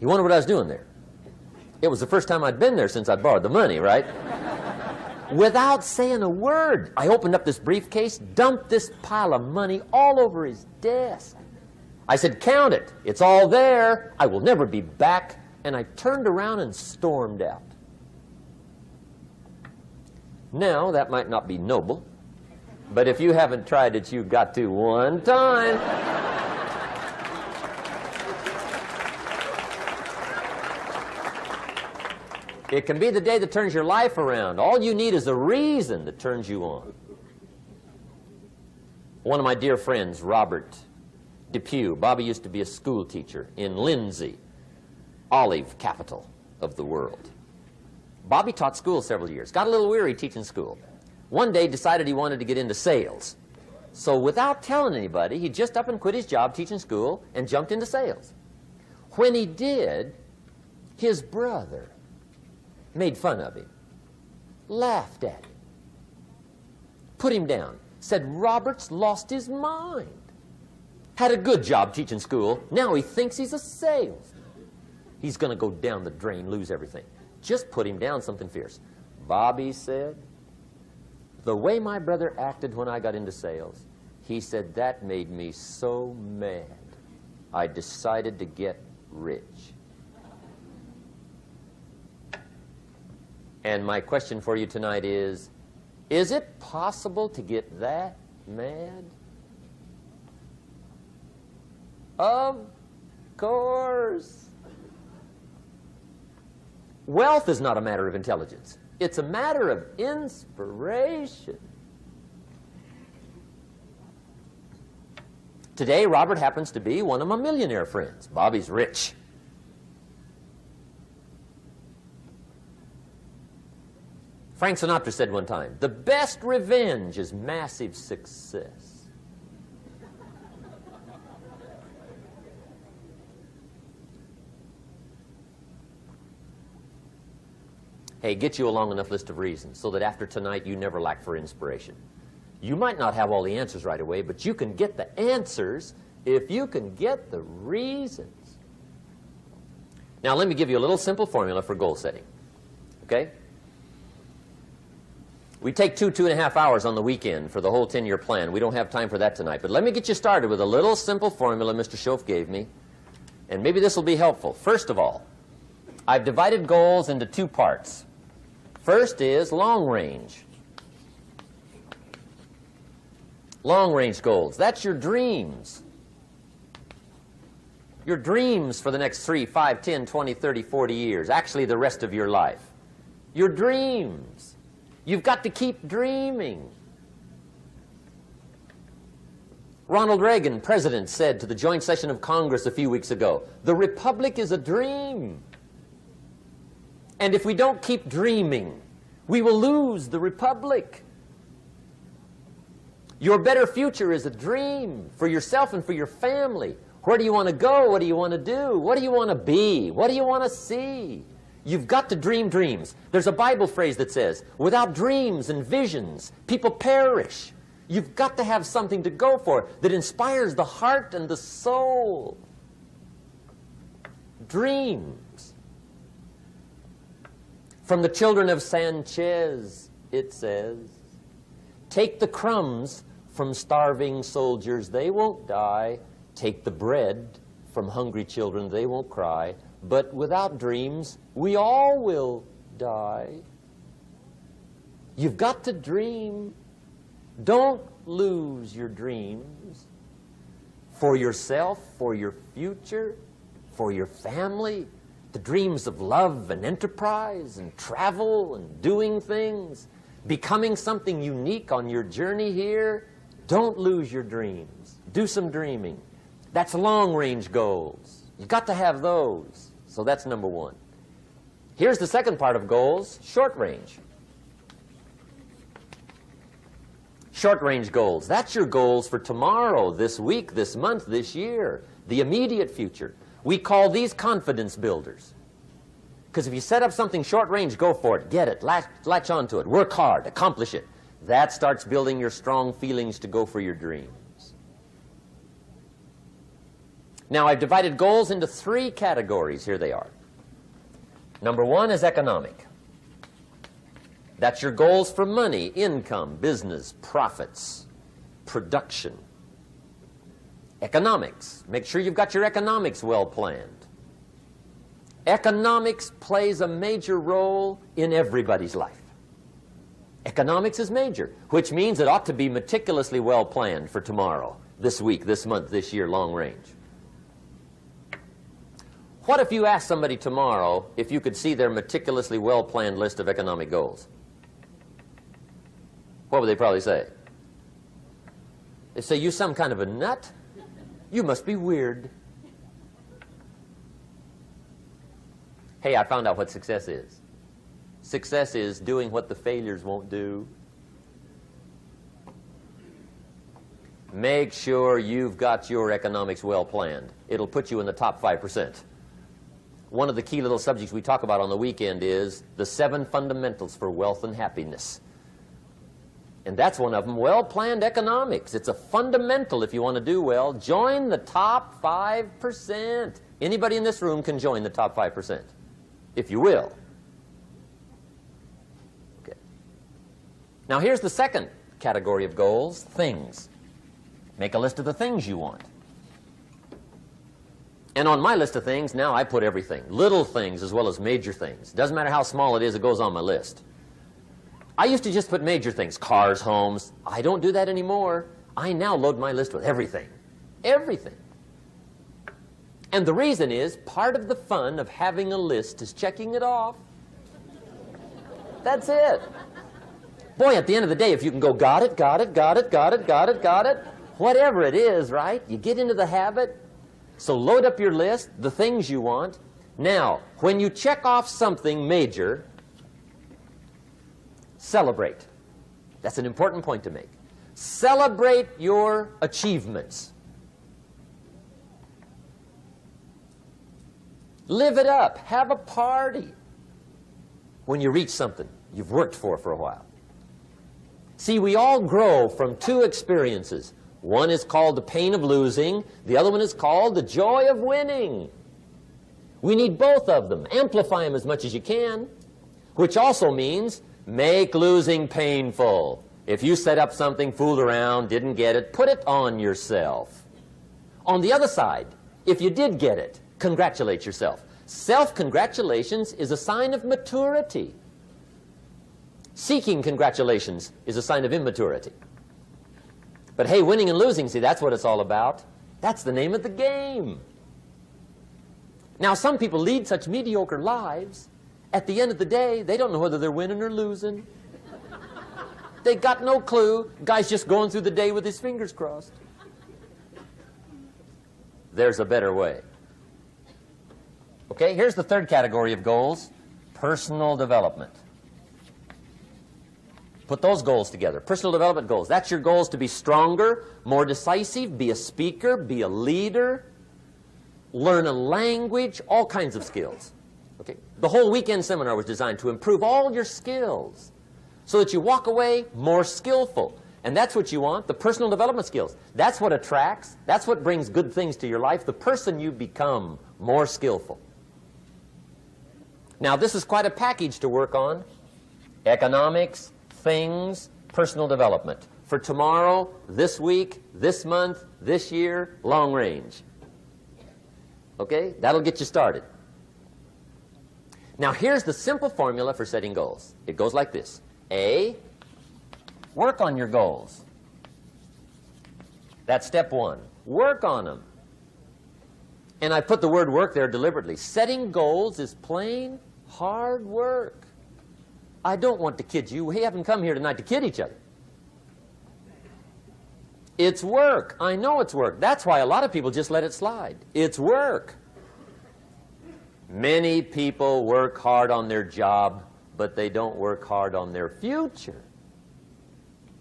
He wondered what I was doing there. It was the first time I'd been there since I borrowed the money, right? Without saying a word, I opened up this briefcase, dumped this pile of money all over his desk. I said, "Count it. It's all there. I will never be back." And I turned around and stormed out. Now, that might not be noble, but if you haven't tried it, you've got to one time. It can be the day that turns your life around. All you need is a reason that turns you on. One of my dear friends, Robert Depew, Bobby used to be a school teacher in Lindsay, olive capital of the world. Bobby taught school several years, got a little weary teaching school. One day decided he wanted to get into sales. So without telling anybody, he just up and quit his job teaching school and jumped into sales. When he did, His brother made fun of him, laughed at him, put him down, said Robert's lost his mind. Had a good job teaching school. Now he thinks he's a salesman. He's going to go down the drain, lose everything. Just put him down something fierce. Bobby said, the way my brother acted when I got into sales, he said, that made me so mad. I decided to get rich. And my question for you tonight is it possible to get that mad? Of course. Wealth is not a matter of intelligence. It's a matter of inspiration. Today, Robert happens to be one of my millionaire friends. Bobby's rich. Frank Sinatra said one time, the best revenge is massive success. Hey, get you a long enough list of reasons so that after tonight you never lack for inspiration. You might not have all the answers right away, but you can get the answers if you can get the reasons. Now, let me give you a little simple formula for goal setting. Okay? We take 2.5 hours on the weekend for the whole 10-year plan. We don't have time for that tonight. But let me get you started with a little simple formula Mr. Schoaf gave me. And maybe this will be helpful. First of all, I've divided goals into 2 parts. First is long range. Long range goals. That's your dreams. Your dreams for the next 3, 5, 10, 20, 30, 40 years. Actually, the rest of your life. Your dreams. You've got to keep dreaming. Ronald Reagan, president, said to the joint session of Congress a few weeks ago, the Republic is a dream. And if we don't keep dreaming, we will lose the Republic. Your better future is a dream for yourself and for your family. Where do you want to go? What do you want to do? What do you want to be? What do you want to see? You've got to dream dreams. There's a Bible phrase that says, without dreams and visions, people perish. You've got to have something to go for that inspires the heart and the soul. Dreams. From the children of Sanchez, it says, take the crumbs from starving soldiers, they won't die. Take the bread from hungry children, they won't cry. But without dreams, we all will die. You've got to dream. Don't lose your dreams for yourself, for your future, for your family. The dreams of love and enterprise and travel and doing things, becoming something unique on your journey here. Don't lose your dreams. Do some dreaming. That's long-range goals. You've got to have those. So that's number 1. Here's the second part of goals, short range. Short-range goals. That's your goals for tomorrow, this week, this month, this year, the immediate future. We call these confidence builders. Because if you set up something short-range, go for it. Get it. Latch onto it. Work hard. Accomplish it. That starts building your strong feelings to go for your dreams. Now, I've divided goals into 3 categories. Here they are. Number 1 is economic. That's your goals for money, income, business, profits, production. Economics. Make sure you've got your economics well planned. Economics plays a major role in everybody's life. Economics is major, which means it ought to be meticulously well planned for tomorrow, this week, this month, this year, long range. What if you asked somebody tomorrow if you could see their meticulously well-planned list of economic goals? What would they probably say? They say, you some kind of a nut? You must be weird. Hey, I found out what success is. Success is doing what the failures won't do. Make sure you've got your economics well planned. It'll put you in the top 5%. one of the key little subjects we talk about on the weekend is the 7 fundamentals for wealth and happiness. And that's one of them, well-planned economics. It's a fundamental if you want to do well. Join the top 5%. Anybody in this room can join the top 5%, if you will. Okay. Now here's the second category of goals, things. Make a list of the things you want. And on my list of things, now I put everything. Little things as well as major things. Doesn't matter how small it is, it goes on my list. I used to just put major things, cars, homes. I don't do that anymore. I now load my list with everything. Everything. And the reason is, part of the fun of having a list is checking it off. That's it. Boy, at the end of the day, if you can go, got it, got it, got it, got it, got it, got it, whatever it is, right? You get into the habit. So load up your list, the things you want. Now, when you check off something major, celebrate. That's an important point to make. Celebrate your achievements. Live it up. Have a party when you reach something you've worked for a while. See, we all grow from 2 experiences. One is called the pain of losing. The other one is called the joy of winning. We need both of them. Amplify them as much as you can, which also means make losing painful. If you set up something, fooled around, didn't get it, put it on yourself. On the other side, if you did get it, congratulate yourself. Self-congratulations is a sign of maturity. Seeking congratulations is a sign of immaturity. But hey, winning and losing, see, that's what it's all about. That's the name of the game. Now, some people lead such mediocre lives, at the end of the day, they don't know whether they're winning or losing. They got no clue. Guy's just going through the day with his fingers crossed. There's a better way. Okay, here's the third category of goals, personal development. Put those goals together. Personal development goals. That's your goals to be stronger, more decisive, be a speaker, be a leader, learn a language, all kinds of skills. Okay? The whole weekend seminar was designed to improve all your skills so that you walk away more skillful. And that's what you want, the personal development skills. That's what attracts, that's what brings good things to your life, the person you become more skillful. Now, this is quite a package to work on. Economics, things, personal development. For tomorrow, this week, this month, this year, long range. Okay? That'll get you started. Now, here's the simple formula for setting goals. It goes like this. A, work on your goals. That's step 1. Work on them. And I put the word work there deliberately. Setting goals is plain hard work. I don't want to kid you. We haven't come here tonight to kid each other. It's work. I know it's work. That's why a lot of people just let it slide. It's work. Many people work hard on their job, but they don't work hard on their future.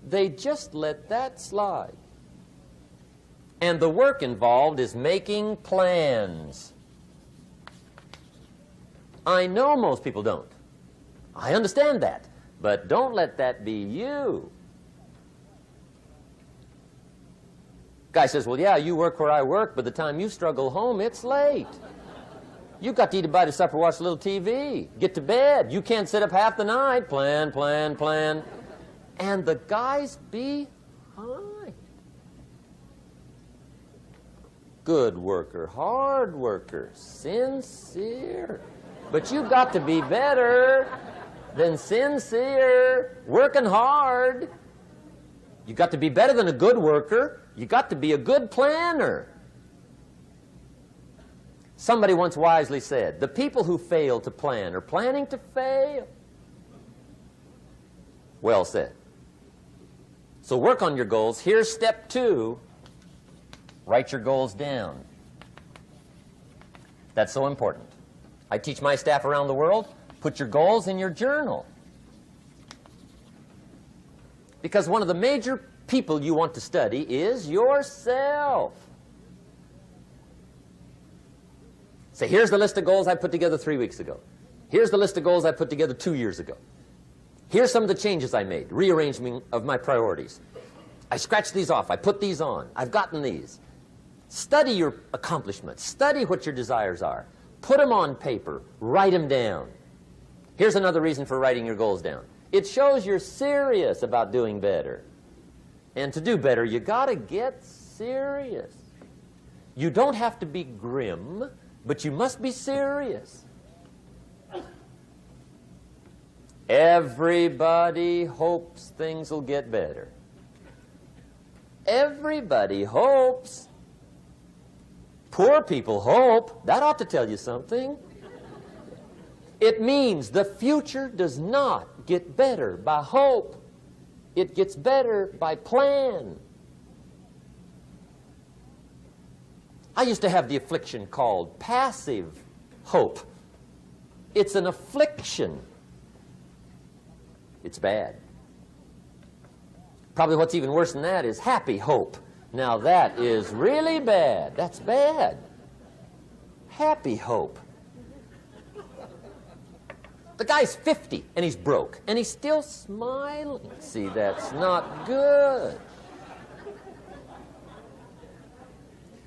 They just let that slide. And the work involved is making plans. I know most people don't. I understand that, but don't let that be you. Guy says, well, yeah, you work where I work, but the time you struggle home, it's late. You've got to eat a bite of supper, watch a little TV, get to bed. You can't sit up half the night. Plan, plan, plan. And the guy's behind. Good worker, hard worker, sincere. But you've got to be better than sincere, working hard. You've got to be better than a good worker. You've got to be a good planner. Somebody once wisely said, the people who fail to plan are planning to fail. Well said. So work on your goals. Here's step 2. Write your goals down. That's so important. I teach my staff around the world, put your goals in your journal. Because one of the major people you want to study is yourself. Say, here's the list of goals I put together 3 weeks ago. Here's the list of goals I put together 2 years ago. Here's some of the changes I made, rearrangement of my priorities. I scratched these off. I put these on. I've gotten these. Study your accomplishments. Study what your desires are. Put them on paper. Write them down. Here's another reason for writing your goals down. It shows you're serious about doing better. And to do better, you got to get serious. You don't have to be grim, but you must be serious. Everybody hopes things will get better. Everybody hopes. Poor people hope. That ought to tell you something. It means the future does not get better by hope. It gets better by plan. I used to have the affliction called passive hope. It's an affliction. It's bad. Probably what's even worse than that is happy hope. Now that is really bad. That's bad. Happy hope. The guy's 50 and he's broke and he's still smiling. See, that's not good.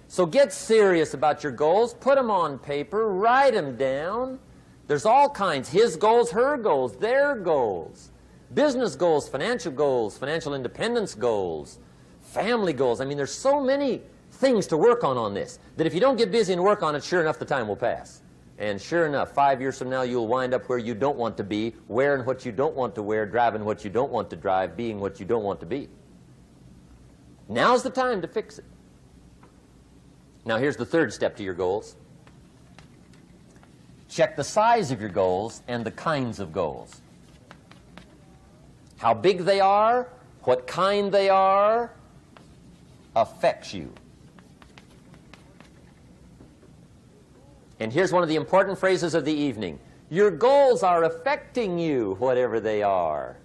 So get serious about your goals. Put them on paper. Write them down. There's all kinds. His goals, her goals, their goals. Business goals, financial independence goals, family goals. I mean, there's so many things to work on this that if you don't get busy and work on it, sure enough, the time will pass. And sure enough, 5 years from now, you'll wind up where you don't want to be, wearing what you don't want to wear, driving what you don't want to drive, being what you don't want to be. Now's the time to fix it. Now, here's the third step to your goals. Check the size of your goals and the kinds of goals. How big they are, what kind they are, affects you. And here's one of the important phrases of the evening. Your goals are affecting you, whatever they are.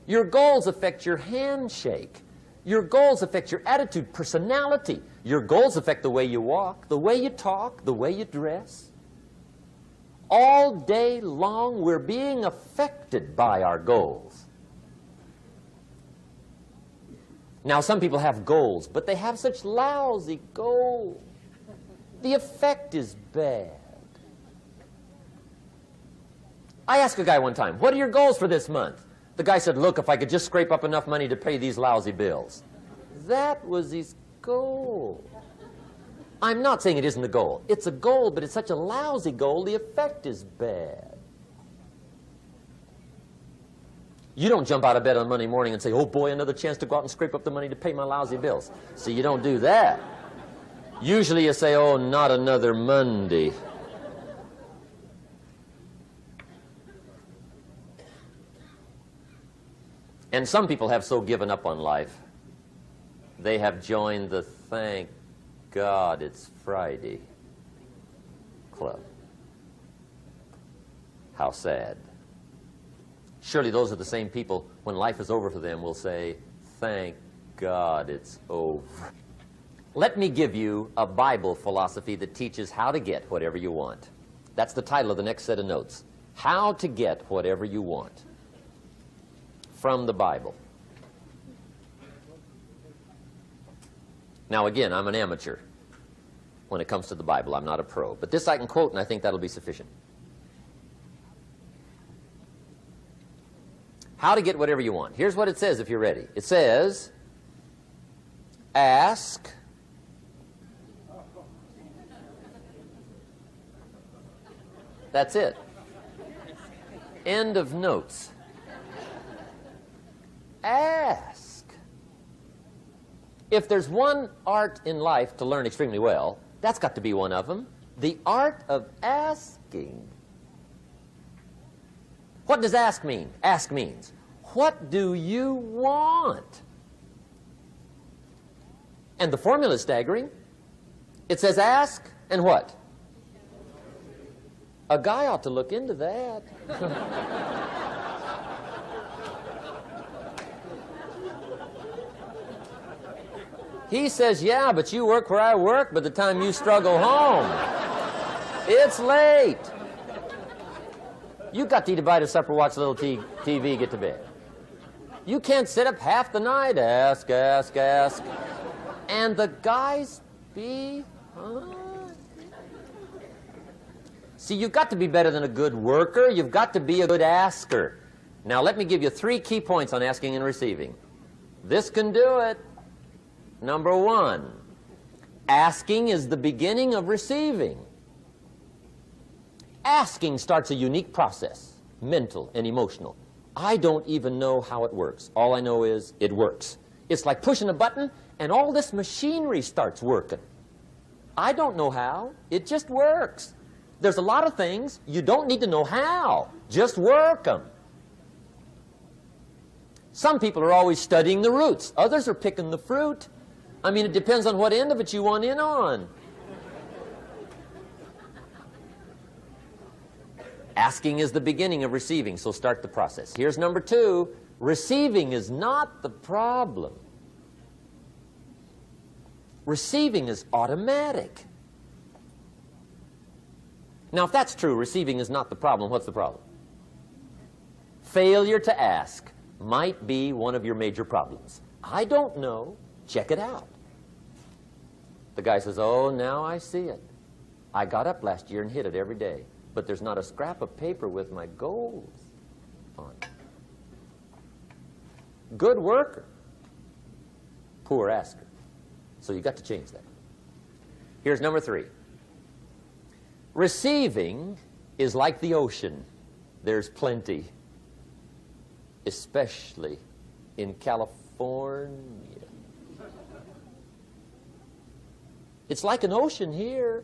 Your goals affect your handshake. Your goals affect your attitude, personality. Your goals affect the way you walk, the way you talk, the way you dress. All day long, we're being affected by our goals. Now, some people have goals, but they have such lousy goals. The effect is bad. I asked a guy one time, what are your goals for this month? The guy said, look, if I could just scrape up enough money to pay these lousy bills. That was his goal. I'm not saying it isn't a goal. It's a goal, but it's such a lousy goal, the effect is bad. You don't jump out of bed on Monday morning and say, oh boy, another chance to go out and scrape up the money to pay my lousy bills. See, you don't do that. Usually you say, oh, not another Monday. And some people have so given up on life, they have joined the thank God it's Friday club. How sad. Surely those are the same people, when life is over for them, will say, thank God it's over. Let me give you a Bible philosophy that teaches how to get whatever you want. That's the title of the next set of notes. How to get whatever you want. From the Bible. Now again, I'm an amateur when it comes to the Bible. I'm not a pro. But this I can quote, and I think that'll be sufficient. How to get whatever you want. Here's what it says if you're ready. It says, ask, that's it. End of notes. Ask. If there's one art in life to learn extremely well, that's got to be one of them. The art of asking. What does ask mean? Ask means, what do you want? And the formula is staggering. It says ask and what? A guy ought to look into that. He says, yeah, but you work where I work by the time you struggle home. It's late. You've got to eat a bite of supper, watch a little TV, get to bed. You can't sit up half the night, ask. And the guys See, you've got to be better than a good worker. You've got to be a good asker. Now, let me give you 3 key points on asking and receiving. This can do it. Number 1, asking is the beginning of receiving. Asking starts a unique process, mental and emotional. I don't even know how it works. All I know is it works. It's like pushing a button and all this machinery starts working. I don't know how. It just works. There's a lot of things you don't need to know how. Just work them. Some people are always studying the roots. Others are picking the fruit. I mean, it depends on what end of it you want in on. Asking is the beginning of receiving, so start the process. Here's number 2. Receiving is not the problem. Receiving is automatic. Now, if that's true, receiving is not the problem, what's the problem? Failure to ask might be one of your major problems. I don't know. Check it out. The guy says, oh, now I see it. I got up last year and hit it every day, but there's not a scrap of paper with my goals on it. Good worker, poor asker. So you've got to change that. Here's number 3. Receiving is like the ocean. There's plenty, especially in California. It's like an ocean here.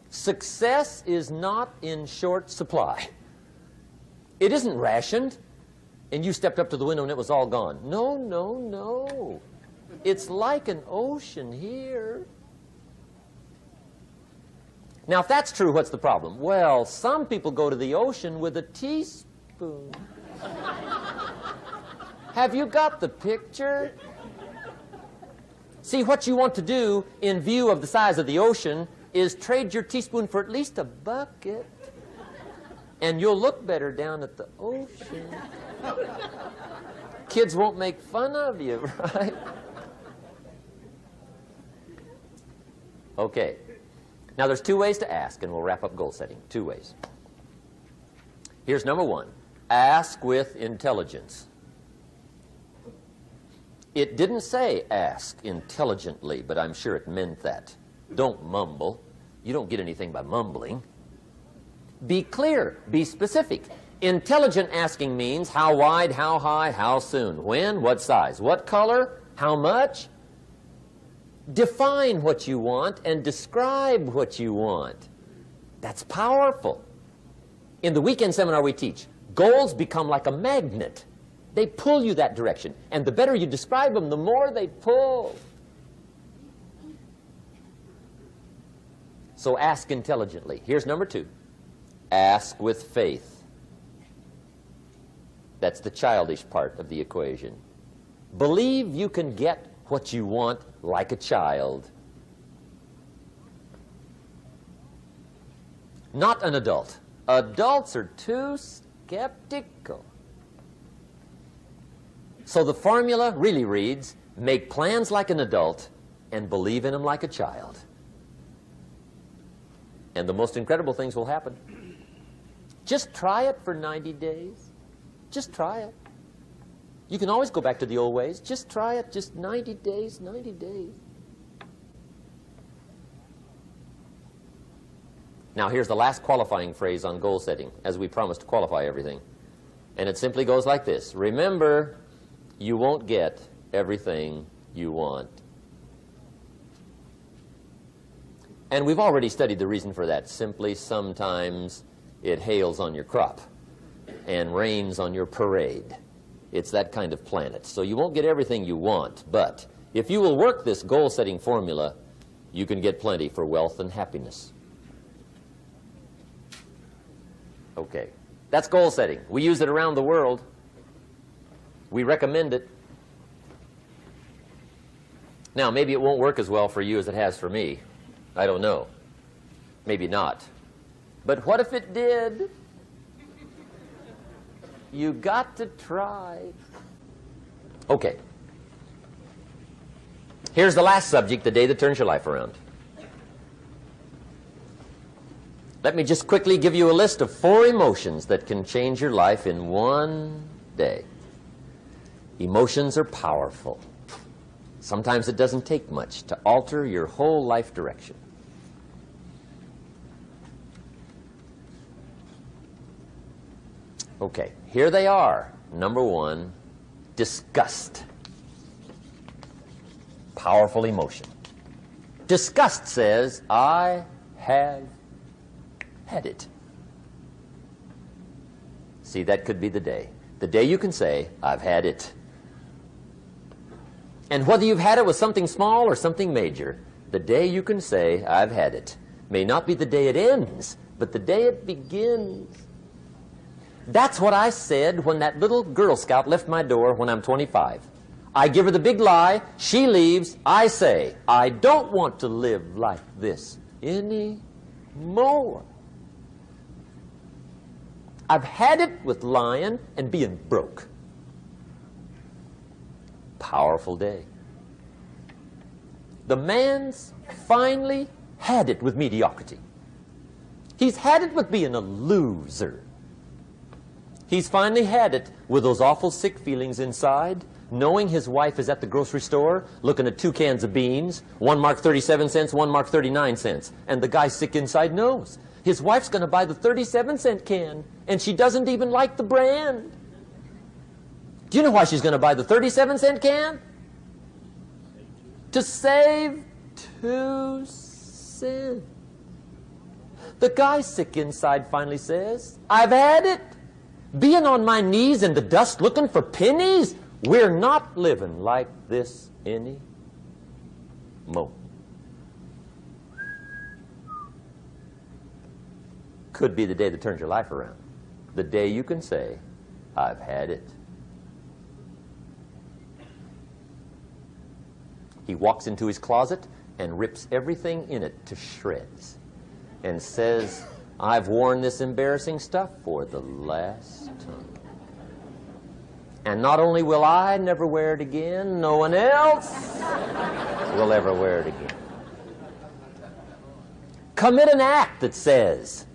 Success is not in short supply. It isn't rationed, and you stepped up to the window and it was all gone. No, no, no. It's like an ocean here. Now, if that's true, what's the problem? Well, some people go to the ocean with a teaspoon. Have you got the picture? See, what you want to do in view of the size of the ocean is trade your teaspoon for at least a bucket, and you'll look better down at the ocean. Kids won't make fun of you, right? Okay. Now, there's 2 ways to ask, and we'll wrap up goal setting. 2 ways. Here's number 1. Ask with intelligence. It didn't say ask intelligently, but I'm sure it meant that. Don't mumble. You don't get anything by mumbling. Be clear. Be specific. Intelligent asking means how wide, how high, how soon, when, what size, what color, how much. Define what you want and describe what you want. That's powerful. In the weekend seminar we teach, goals become like a magnet. They pull you that direction. And the better you describe them, the more they pull. So ask intelligently. Here's number 2. Ask with faith. That's the childish part of the equation. Believe you can get what you want like a child. Not an adult. Adults are too skeptical. So the formula really reads, make plans like an adult and believe in them like a child. And the most incredible things will happen. Just try it for 90 days. Just try it. You can always go back to the old ways. Just try it. Just 90 days, 90 days. Now, here's the last qualifying phrase on goal setting, as we promised to qualify everything. And it simply goes like this. Remember, you won't get everything you want. And we've already studied the reason for that. Simply, sometimes it hails on your crop and rains on your parade. It's that kind of planet. So you won't get everything you want, but if you will work this goal-setting formula, you can get plenty for wealth and happiness. Okay, that's goal setting. We use it around the world. We recommend it. Now, maybe it won't work as well for you as it has for me. I don't know. Maybe not. But what if it did? You got to try. Okay. Here's the last subject, the day that turns your life around. Let me just quickly give you a list of 4 emotions that can change your life in one day. Emotions are powerful. Sometimes it doesn't take much to alter your whole life direction. Okay, here they are. Number 1, disgust. Powerful emotion. Disgust says, I have had it. See, that could be the day. The day you can say, I've had it. And whether you've had it with something small or something major, the day you can say, I've had it, may not be the day it ends, but the day it begins. That's what I said when that little Girl Scout left my door when I'm 25. I give her the big lie, she leaves, I say, I don't want to live like this anymore. I've had it with lying and being broke. Powerful day. The man's finally had it with mediocrity. He's had it with being a loser. He's finally had it with those awful sick feelings inside, knowing his wife is at the grocery store looking at 2 cans of beans, one marked 37 cents, one marked 39 cents. And the guy sick inside knows his wife's going to buy the 37-cent can, and she doesn't even like the brand. Do you know why she's going to buy the 37-cent can? To save 2 cents. The guy sick inside finally says, I've had it. Being on my knees in the dust looking for pennies, we're not living like this anymore. Could be the day that turns your life around. The day you can say, I've had it. He walks into his closet and rips everything in it to shreds and says, I've worn this embarrassing stuff for the last time. And not only will I never wear it again, no one else will ever wear it again. Commit an act that says,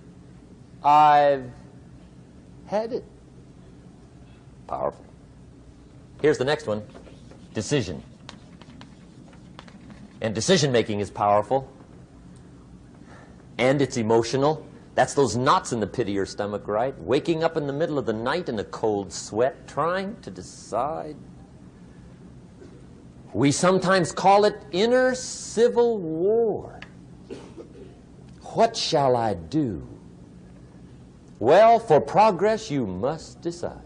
I've had it. Powerful. Here's the next one, decision. And decision-making is powerful. And it's emotional. That's those knots in the pit of your stomach, right? Waking up in the middle of the night in a cold sweat, trying to decide. We sometimes call it inner civil war. What shall I do? Well, for progress, you must decide.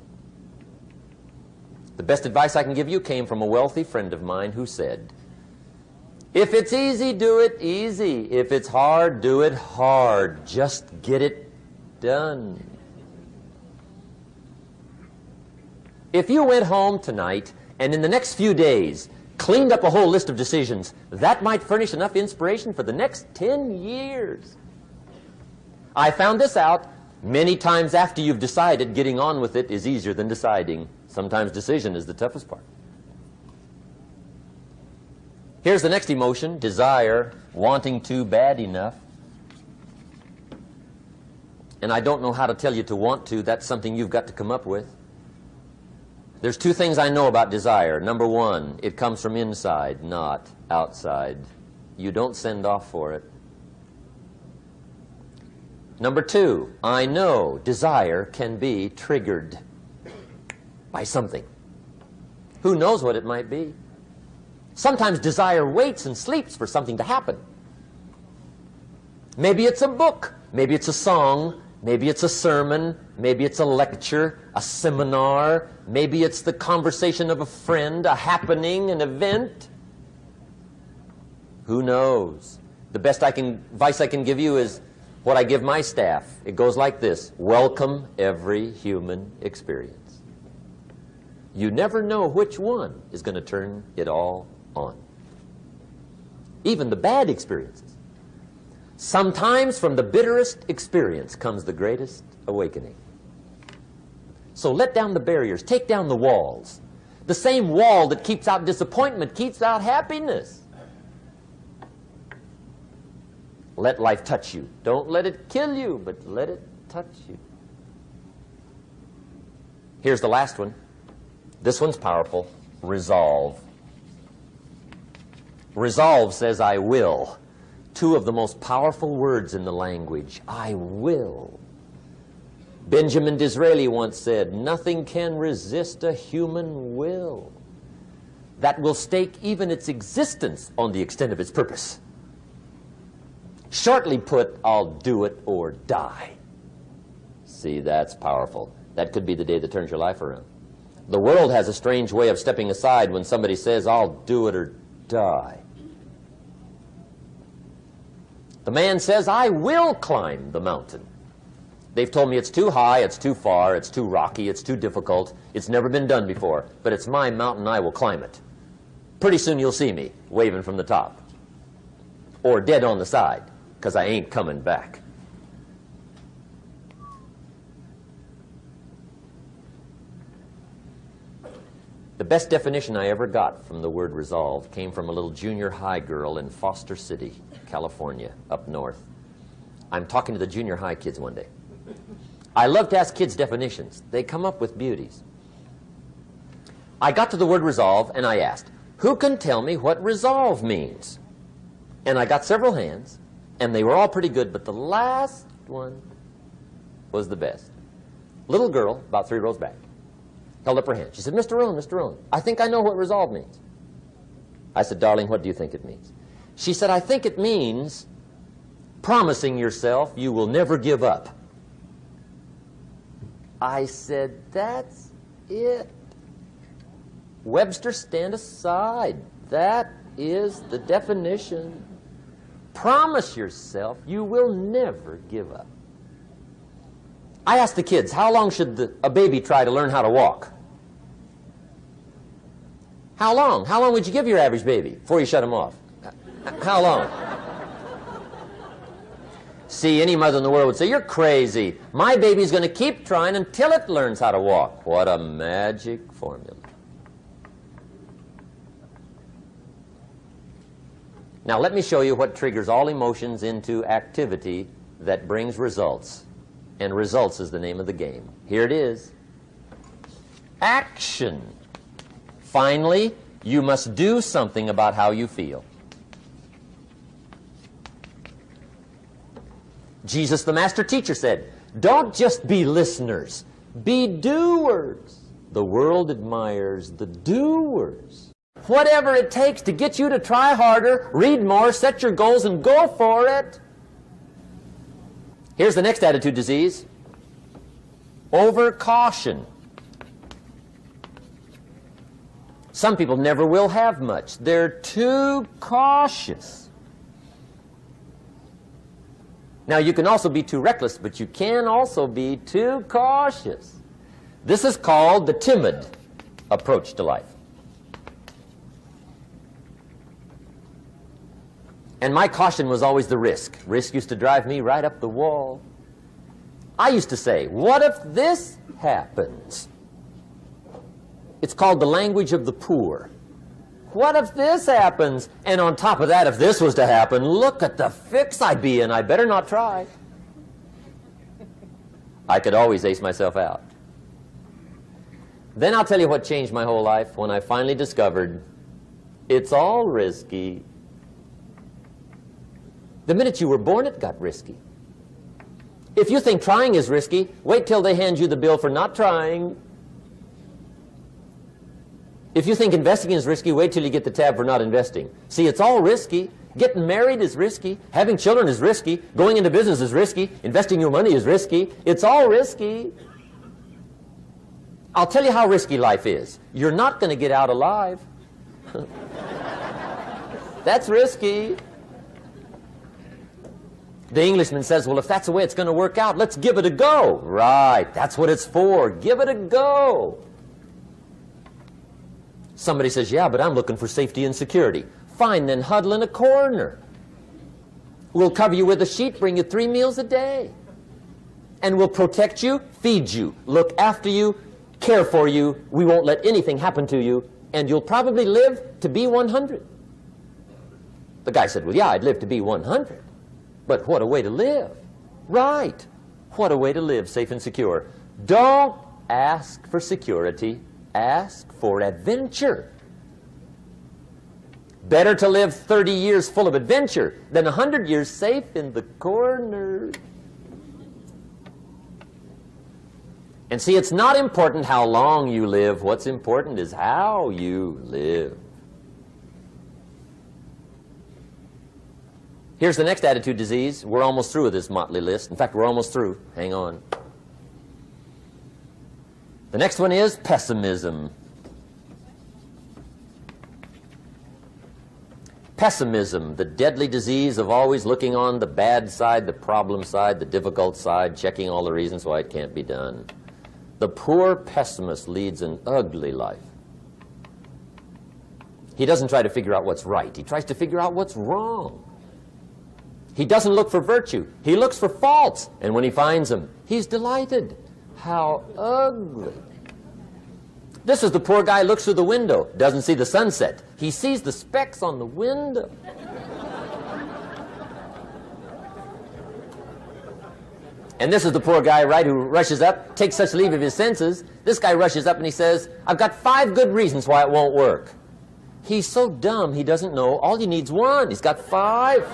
The best advice I can give you came from a wealthy friend of mine who said, if it's easy, do it easy. If it's hard, do it hard. Just get it done. If you went home tonight and in the next few days cleaned up a whole list of decisions, that might furnish enough inspiration for the next 10 years. I found this out many times after you've decided. Getting on with it is easier than deciding. Sometimes decision is the toughest part. Here's the next emotion, desire, wanting to bad enough. And I don't know how to tell you to want to. That's something you've got to come up with. There's 2 things I know about desire. Number 1, it comes from inside, not outside. You don't send off for it. Number 2, I know desire can be triggered by something. Who knows what it might be? Sometimes desire waits and sleeps for something to happen. Maybe it's a book, maybe it's a song, maybe it's a sermon, maybe it's a lecture, a seminar, maybe it's the conversation of a friend, a happening, an event. Who knows? The best advice I can give you is what I give my staff. It goes like this: welcome every human experience. You never know which one is going to turn it all on. even the bad experiences. Sometimes from the bitterest experience comes the greatest awakening. So let down the barriers, take down the walls. The same wall that keeps out disappointment keeps out happiness. Let life touch you. Don't let it kill you, but let it touch you. Here's the last one. This one's powerful. Resolve. Resolve says, I will. Two of the most powerful words in the language. I will. Benjamin Disraeli once said, nothing can resist a human will that will stake even its existence on the extent of its purpose. Shortly put, I'll do it or die. See, that's powerful. That could be the day that turns your life around. The world has a strange way of stepping aside when somebody says, I'll do it or die. The man says, I will climb the mountain. They've told me it's too high, it's too far, it's too rocky, it's too difficult, it's never been done before, but it's my mountain, I will climb it. Pretty soon you'll see me waving from the top. Or dead on the side, because I ain't coming back. The best definition I ever got from the word resolve came from a little junior high girl in Foster City, California, up north. I'm talking to the junior high kids one day. I love to ask kids definitions. They come up with beauties. I got to the word resolve and I asked, who can tell me what resolve means? And I got several hands, and they were all pretty good, but the last one was the best. Little girl, about 3 rows back, held up her hand. She said, Mr. Rohn, I think I know what resolve means. I said, darling, what do you think it means? She said, I think it means promising yourself you will never give up. I said, that's it. Webster, stand aside. That is the definition. Promise yourself you will never give up. I asked the kids, how long should a baby try to learn how to walk? How long? How long would you give your average baby before you shut him off? How long? See, any mother in the world would say, you're crazy. My baby's going to keep trying until it learns how to walk. What a magic formula. Now let me show you what triggers all emotions into activity that brings results. And results is the name of the game. Here it is. Action. Finally, you must do something about how you feel. Jesus, the master teacher, said, don't just be listeners, be doers. The world admires the doers. Whatever it takes to get you to try harder, read more, set your goals, and go for it. Here's the next attitude disease. Overcaution. Some people never will have much. They're too cautious. Now, you can also be too reckless, but you can also be too cautious. This is called the timid approach to life. And my caution was always the risk. Risk used to drive me right up the wall. I used to say, what if this happens? It's called the language of the poor. What if this happens? And on top of that, if this was to happen, look at the fix I'd be in. I better not try. I could always ace myself out. Then I'll tell you what changed my whole life when I finally discovered it's all risky. The minute you were born, it got risky. If you think trying is risky, wait till they hand you the bill for not trying. If you think investing is risky, wait till you get the tab for not investing. See, it's all risky. Getting married is risky. Having children is risky. Going into business is risky. Investing your money is risky. It's all risky. I'll tell you how risky life is. You're not going to get out alive. That's risky. The Englishman says, well, if that's the way it's going to work out, let's give it a go. Right, that's what it's for. Give it a go. Somebody says, yeah, but I'm looking for safety and security. fine, then huddle in a corner. We'll cover you with a sheet, bring you 3 meals a day. And we'll protect you, feed you, look after you, care for you. We won't let anything happen to you. And you'll probably live to be 100. The guy said, well, yeah, I'd live to be 100. But what a way to live. Right. What a way to live, safe and secure. Don't ask for security. Ask for adventure. Better to live 30 years full of adventure than 100 years safe in the corner. And see, it's not important how long you live. What's important is how you live. Here's the next attitude disease. We're almost through with this motley list. In fact, we're almost through. Hang on. The next one is pessimism. Pessimism, the deadly disease of always looking on the bad side, the problem side, the difficult side, checking all the reasons why it can't be done. The poor pessimist leads an ugly life. He doesn't try to figure out what's right. He tries to figure out what's wrong. He doesn't look for virtue. He looks for faults. And when he finds them, he's delighted. How ugly. This is the poor guy who looks through the window, doesn't see the sunset. He sees the specks on the window. And this is the poor guy, right, who rushes up, takes such leave of his senses. This guy rushes up and he says, I've got 5 good reasons why it won't work. He's so dumb he doesn't know. All he needs 1. He's got 5.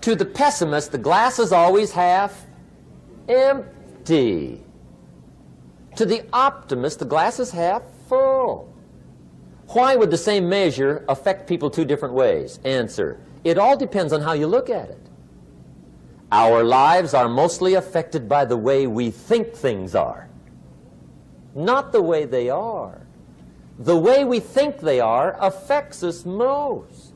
To the pessimist, the glass is always half empty. To the optimist, the glass is half full. Why would the same measure affect people 2 different ways? Answer, it all depends on how you look at it. Our lives are mostly affected by the way we think things are, not the way they are. The way we think they are affects us most.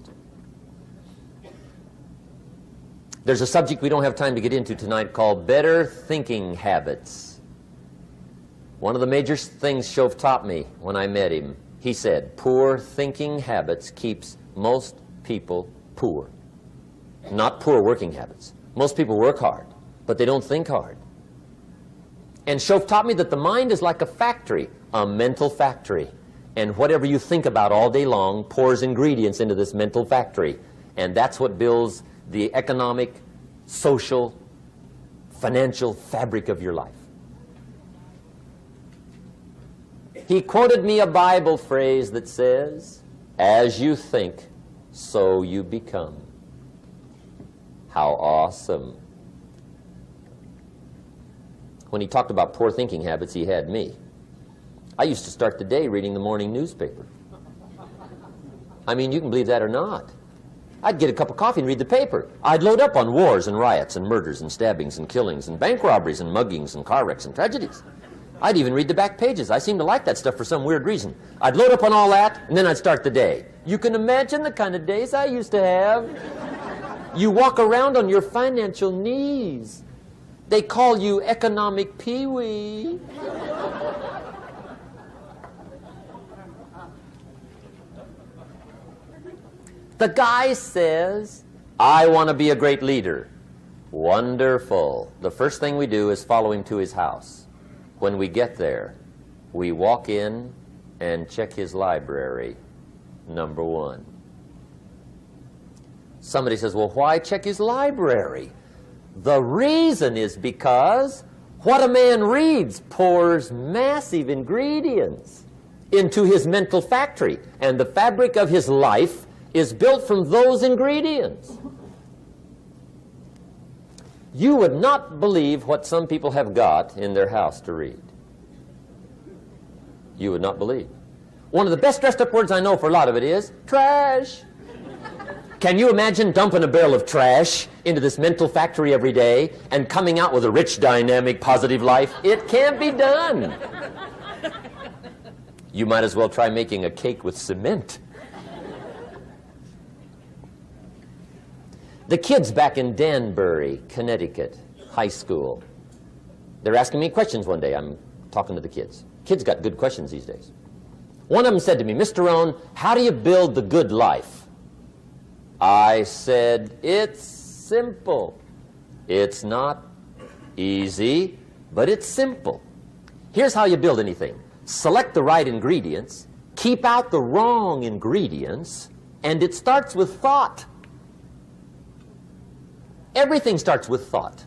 There's a subject we don't have time to get into tonight called better thinking habits. One of the major things Shove taught me when I met him, he said, poor thinking habits keeps most people poor. Not poor working habits. Most people work hard, but they don't think hard. And Shove taught me that the mind is like a factory, a mental factory. And whatever you think about all day long pours ingredients into this mental factory. And that's what builds the economic, social, financial fabric of your life. He quoted me a Bible phrase that says, as you think, so you become. How awesome. When he talked about poor thinking habits, he had me. I used to start the day reading the morning newspaper. I mean, you can believe that or not. I'd get a cup of coffee and read the paper. I'd load up on wars and riots and murders and stabbings and killings and bank robberies and muggings and car wrecks and tragedies. I'd even read the back pages. I seem to like that stuff for some weird reason. I'd load up on all that, and then I'd start the day. You can imagine the kind of days I used to have. You walk around on your financial knees. They call you economic peewee. The guy says, I want to be a great leader. Wonderful. The first thing we do is follow him to his house. When we get there, we walk in and check his library, number 1. Somebody says, well, why check his library? The reason is because what a man reads pours massive ingredients into his mental factory, and the fabric of his life is built from those ingredients. You would not believe what some people have got in their house to read. You would not believe. One of the best dressed up words I know for a lot of it is trash. Can you imagine dumping a barrel of trash into this mental factory every day and coming out with a rich, dynamic, positive life? It can't be done. You might as well try making a cake with cement. The kids back in Danbury, Connecticut, high school, they're asking me questions one day. I'm talking to the kids. Kids got good questions these days. One of them said to me, Mr. Rohn, how do you build the good life? I said, it's simple. It's not easy, but it's simple. Here's how you build anything. Select the right ingredients, keep out the wrong ingredients, and it starts with thought. Everything starts with thought.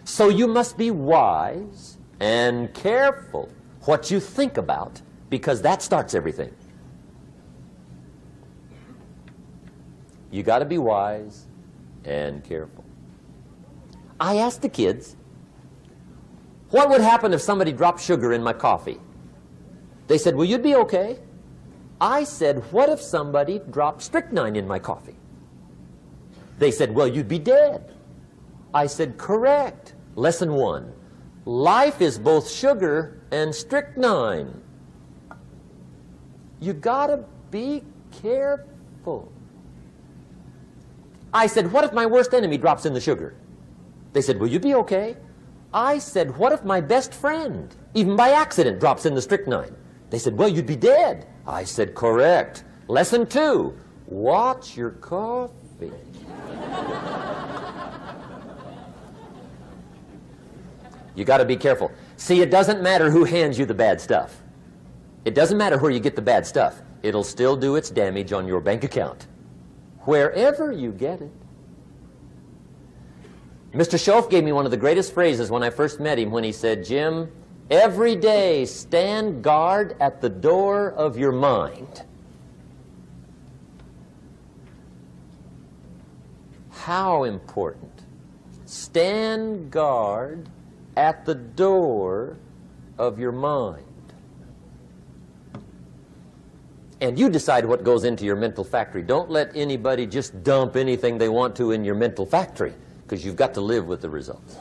So you must be wise and careful what you think about, because that starts everything. You got to be wise and careful. I asked the kids, what would happen if somebody dropped sugar in my coffee? They said, well, you'd be okay. I said, what if somebody dropped strychnine in my coffee? They said, well, you'd be dead. I said, correct. Lesson 1. Life is both sugar and strychnine. You gotta be careful. I said, what if my worst enemy drops in the sugar? They said, will you be okay? I said, what if my best friend, even by accident, drops in the strychnine? They said, well, you'd be dead. I said, correct. Lesson 2, watch your coffee. You got to be careful. See, it doesn't matter who hands you the bad stuff. It doesn't matter where you get the bad stuff. It'll still do its damage on your bank account, wherever you get it. Mr. Schoaf gave me one of the greatest phrases when I first met him when he said, Jim, every day stand guard at the door of your mind. How important. Stand guard at the door of your mind. And you decide what goes into your mental factory. Don't let anybody just dump anything they want to in your mental factory, because you've got to live with the results.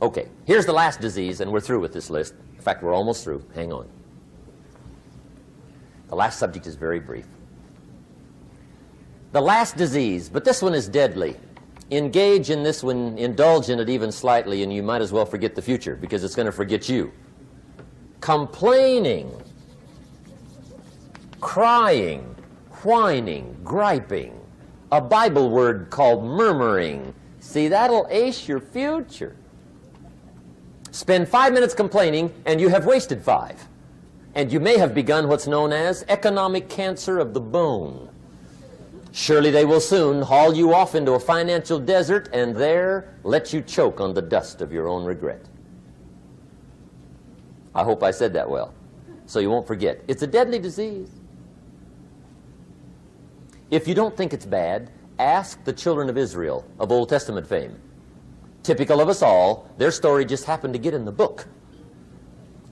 Okay, here's the last disease, and we're through with this list. In fact, we're almost through. Hang on. The last subject is very brief. The last disease, but this one is deadly. Engage in this one, indulge in it even slightly, and you might as well forget the future, because it's going to forget you. Complaining, crying, whining, griping, a Bible word called murmuring. See, that'll ace your future. Spend 5 minutes complaining, and you have wasted 5. And you may have begun what's known as economic cancer of the bone. Surely they will soon haul you off into a financial desert and there let you choke on the dust of your own regret. I hope I said that well, so you won't forget. It's a deadly disease. If you don't think it's bad, ask the children of Israel of Old Testament fame. Typical of us all, their story just happened to get in the book.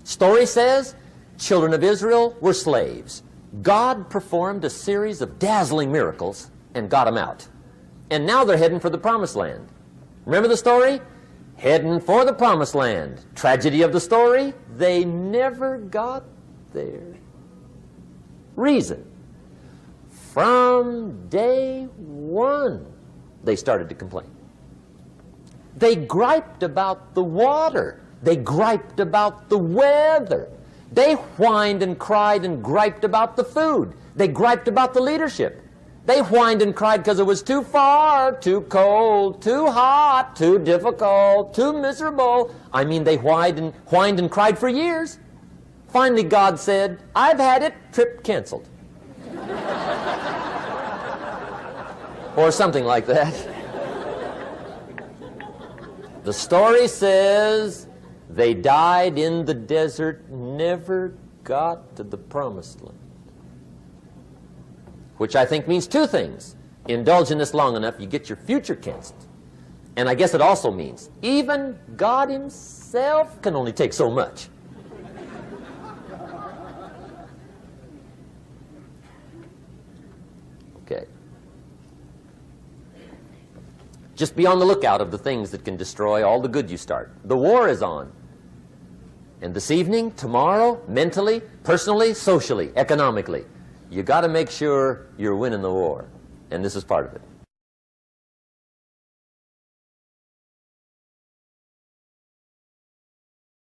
Story says, children of Israel were slaves. God performed a series of dazzling miracles and got them out. And now they're heading for the promised land. Remember the story? Heading for the promised land. Tragedy of the story, they never got there. Reason. From day one, they started to complain. They griped about the water. They griped about the weather. They whined and cried and griped about the food. They griped about the leadership. They whined and cried because it was too far, too cold, too hot, too difficult, too miserable. I mean, they whined and cried for years. Finally, God said, I've had it, trip canceled. Or something like that. The story says they died in the desert, never got to the promised land. Which I think means 2 things. Indulge in this long enough, you get your future canceled. And I guess it also means even God himself can only take so much. Okay. Just be on the lookout of the things that can destroy all the good you start. The war is on. And this evening, tomorrow, mentally, personally, socially, economically, you got to make sure you're winning the war. And this is part of it.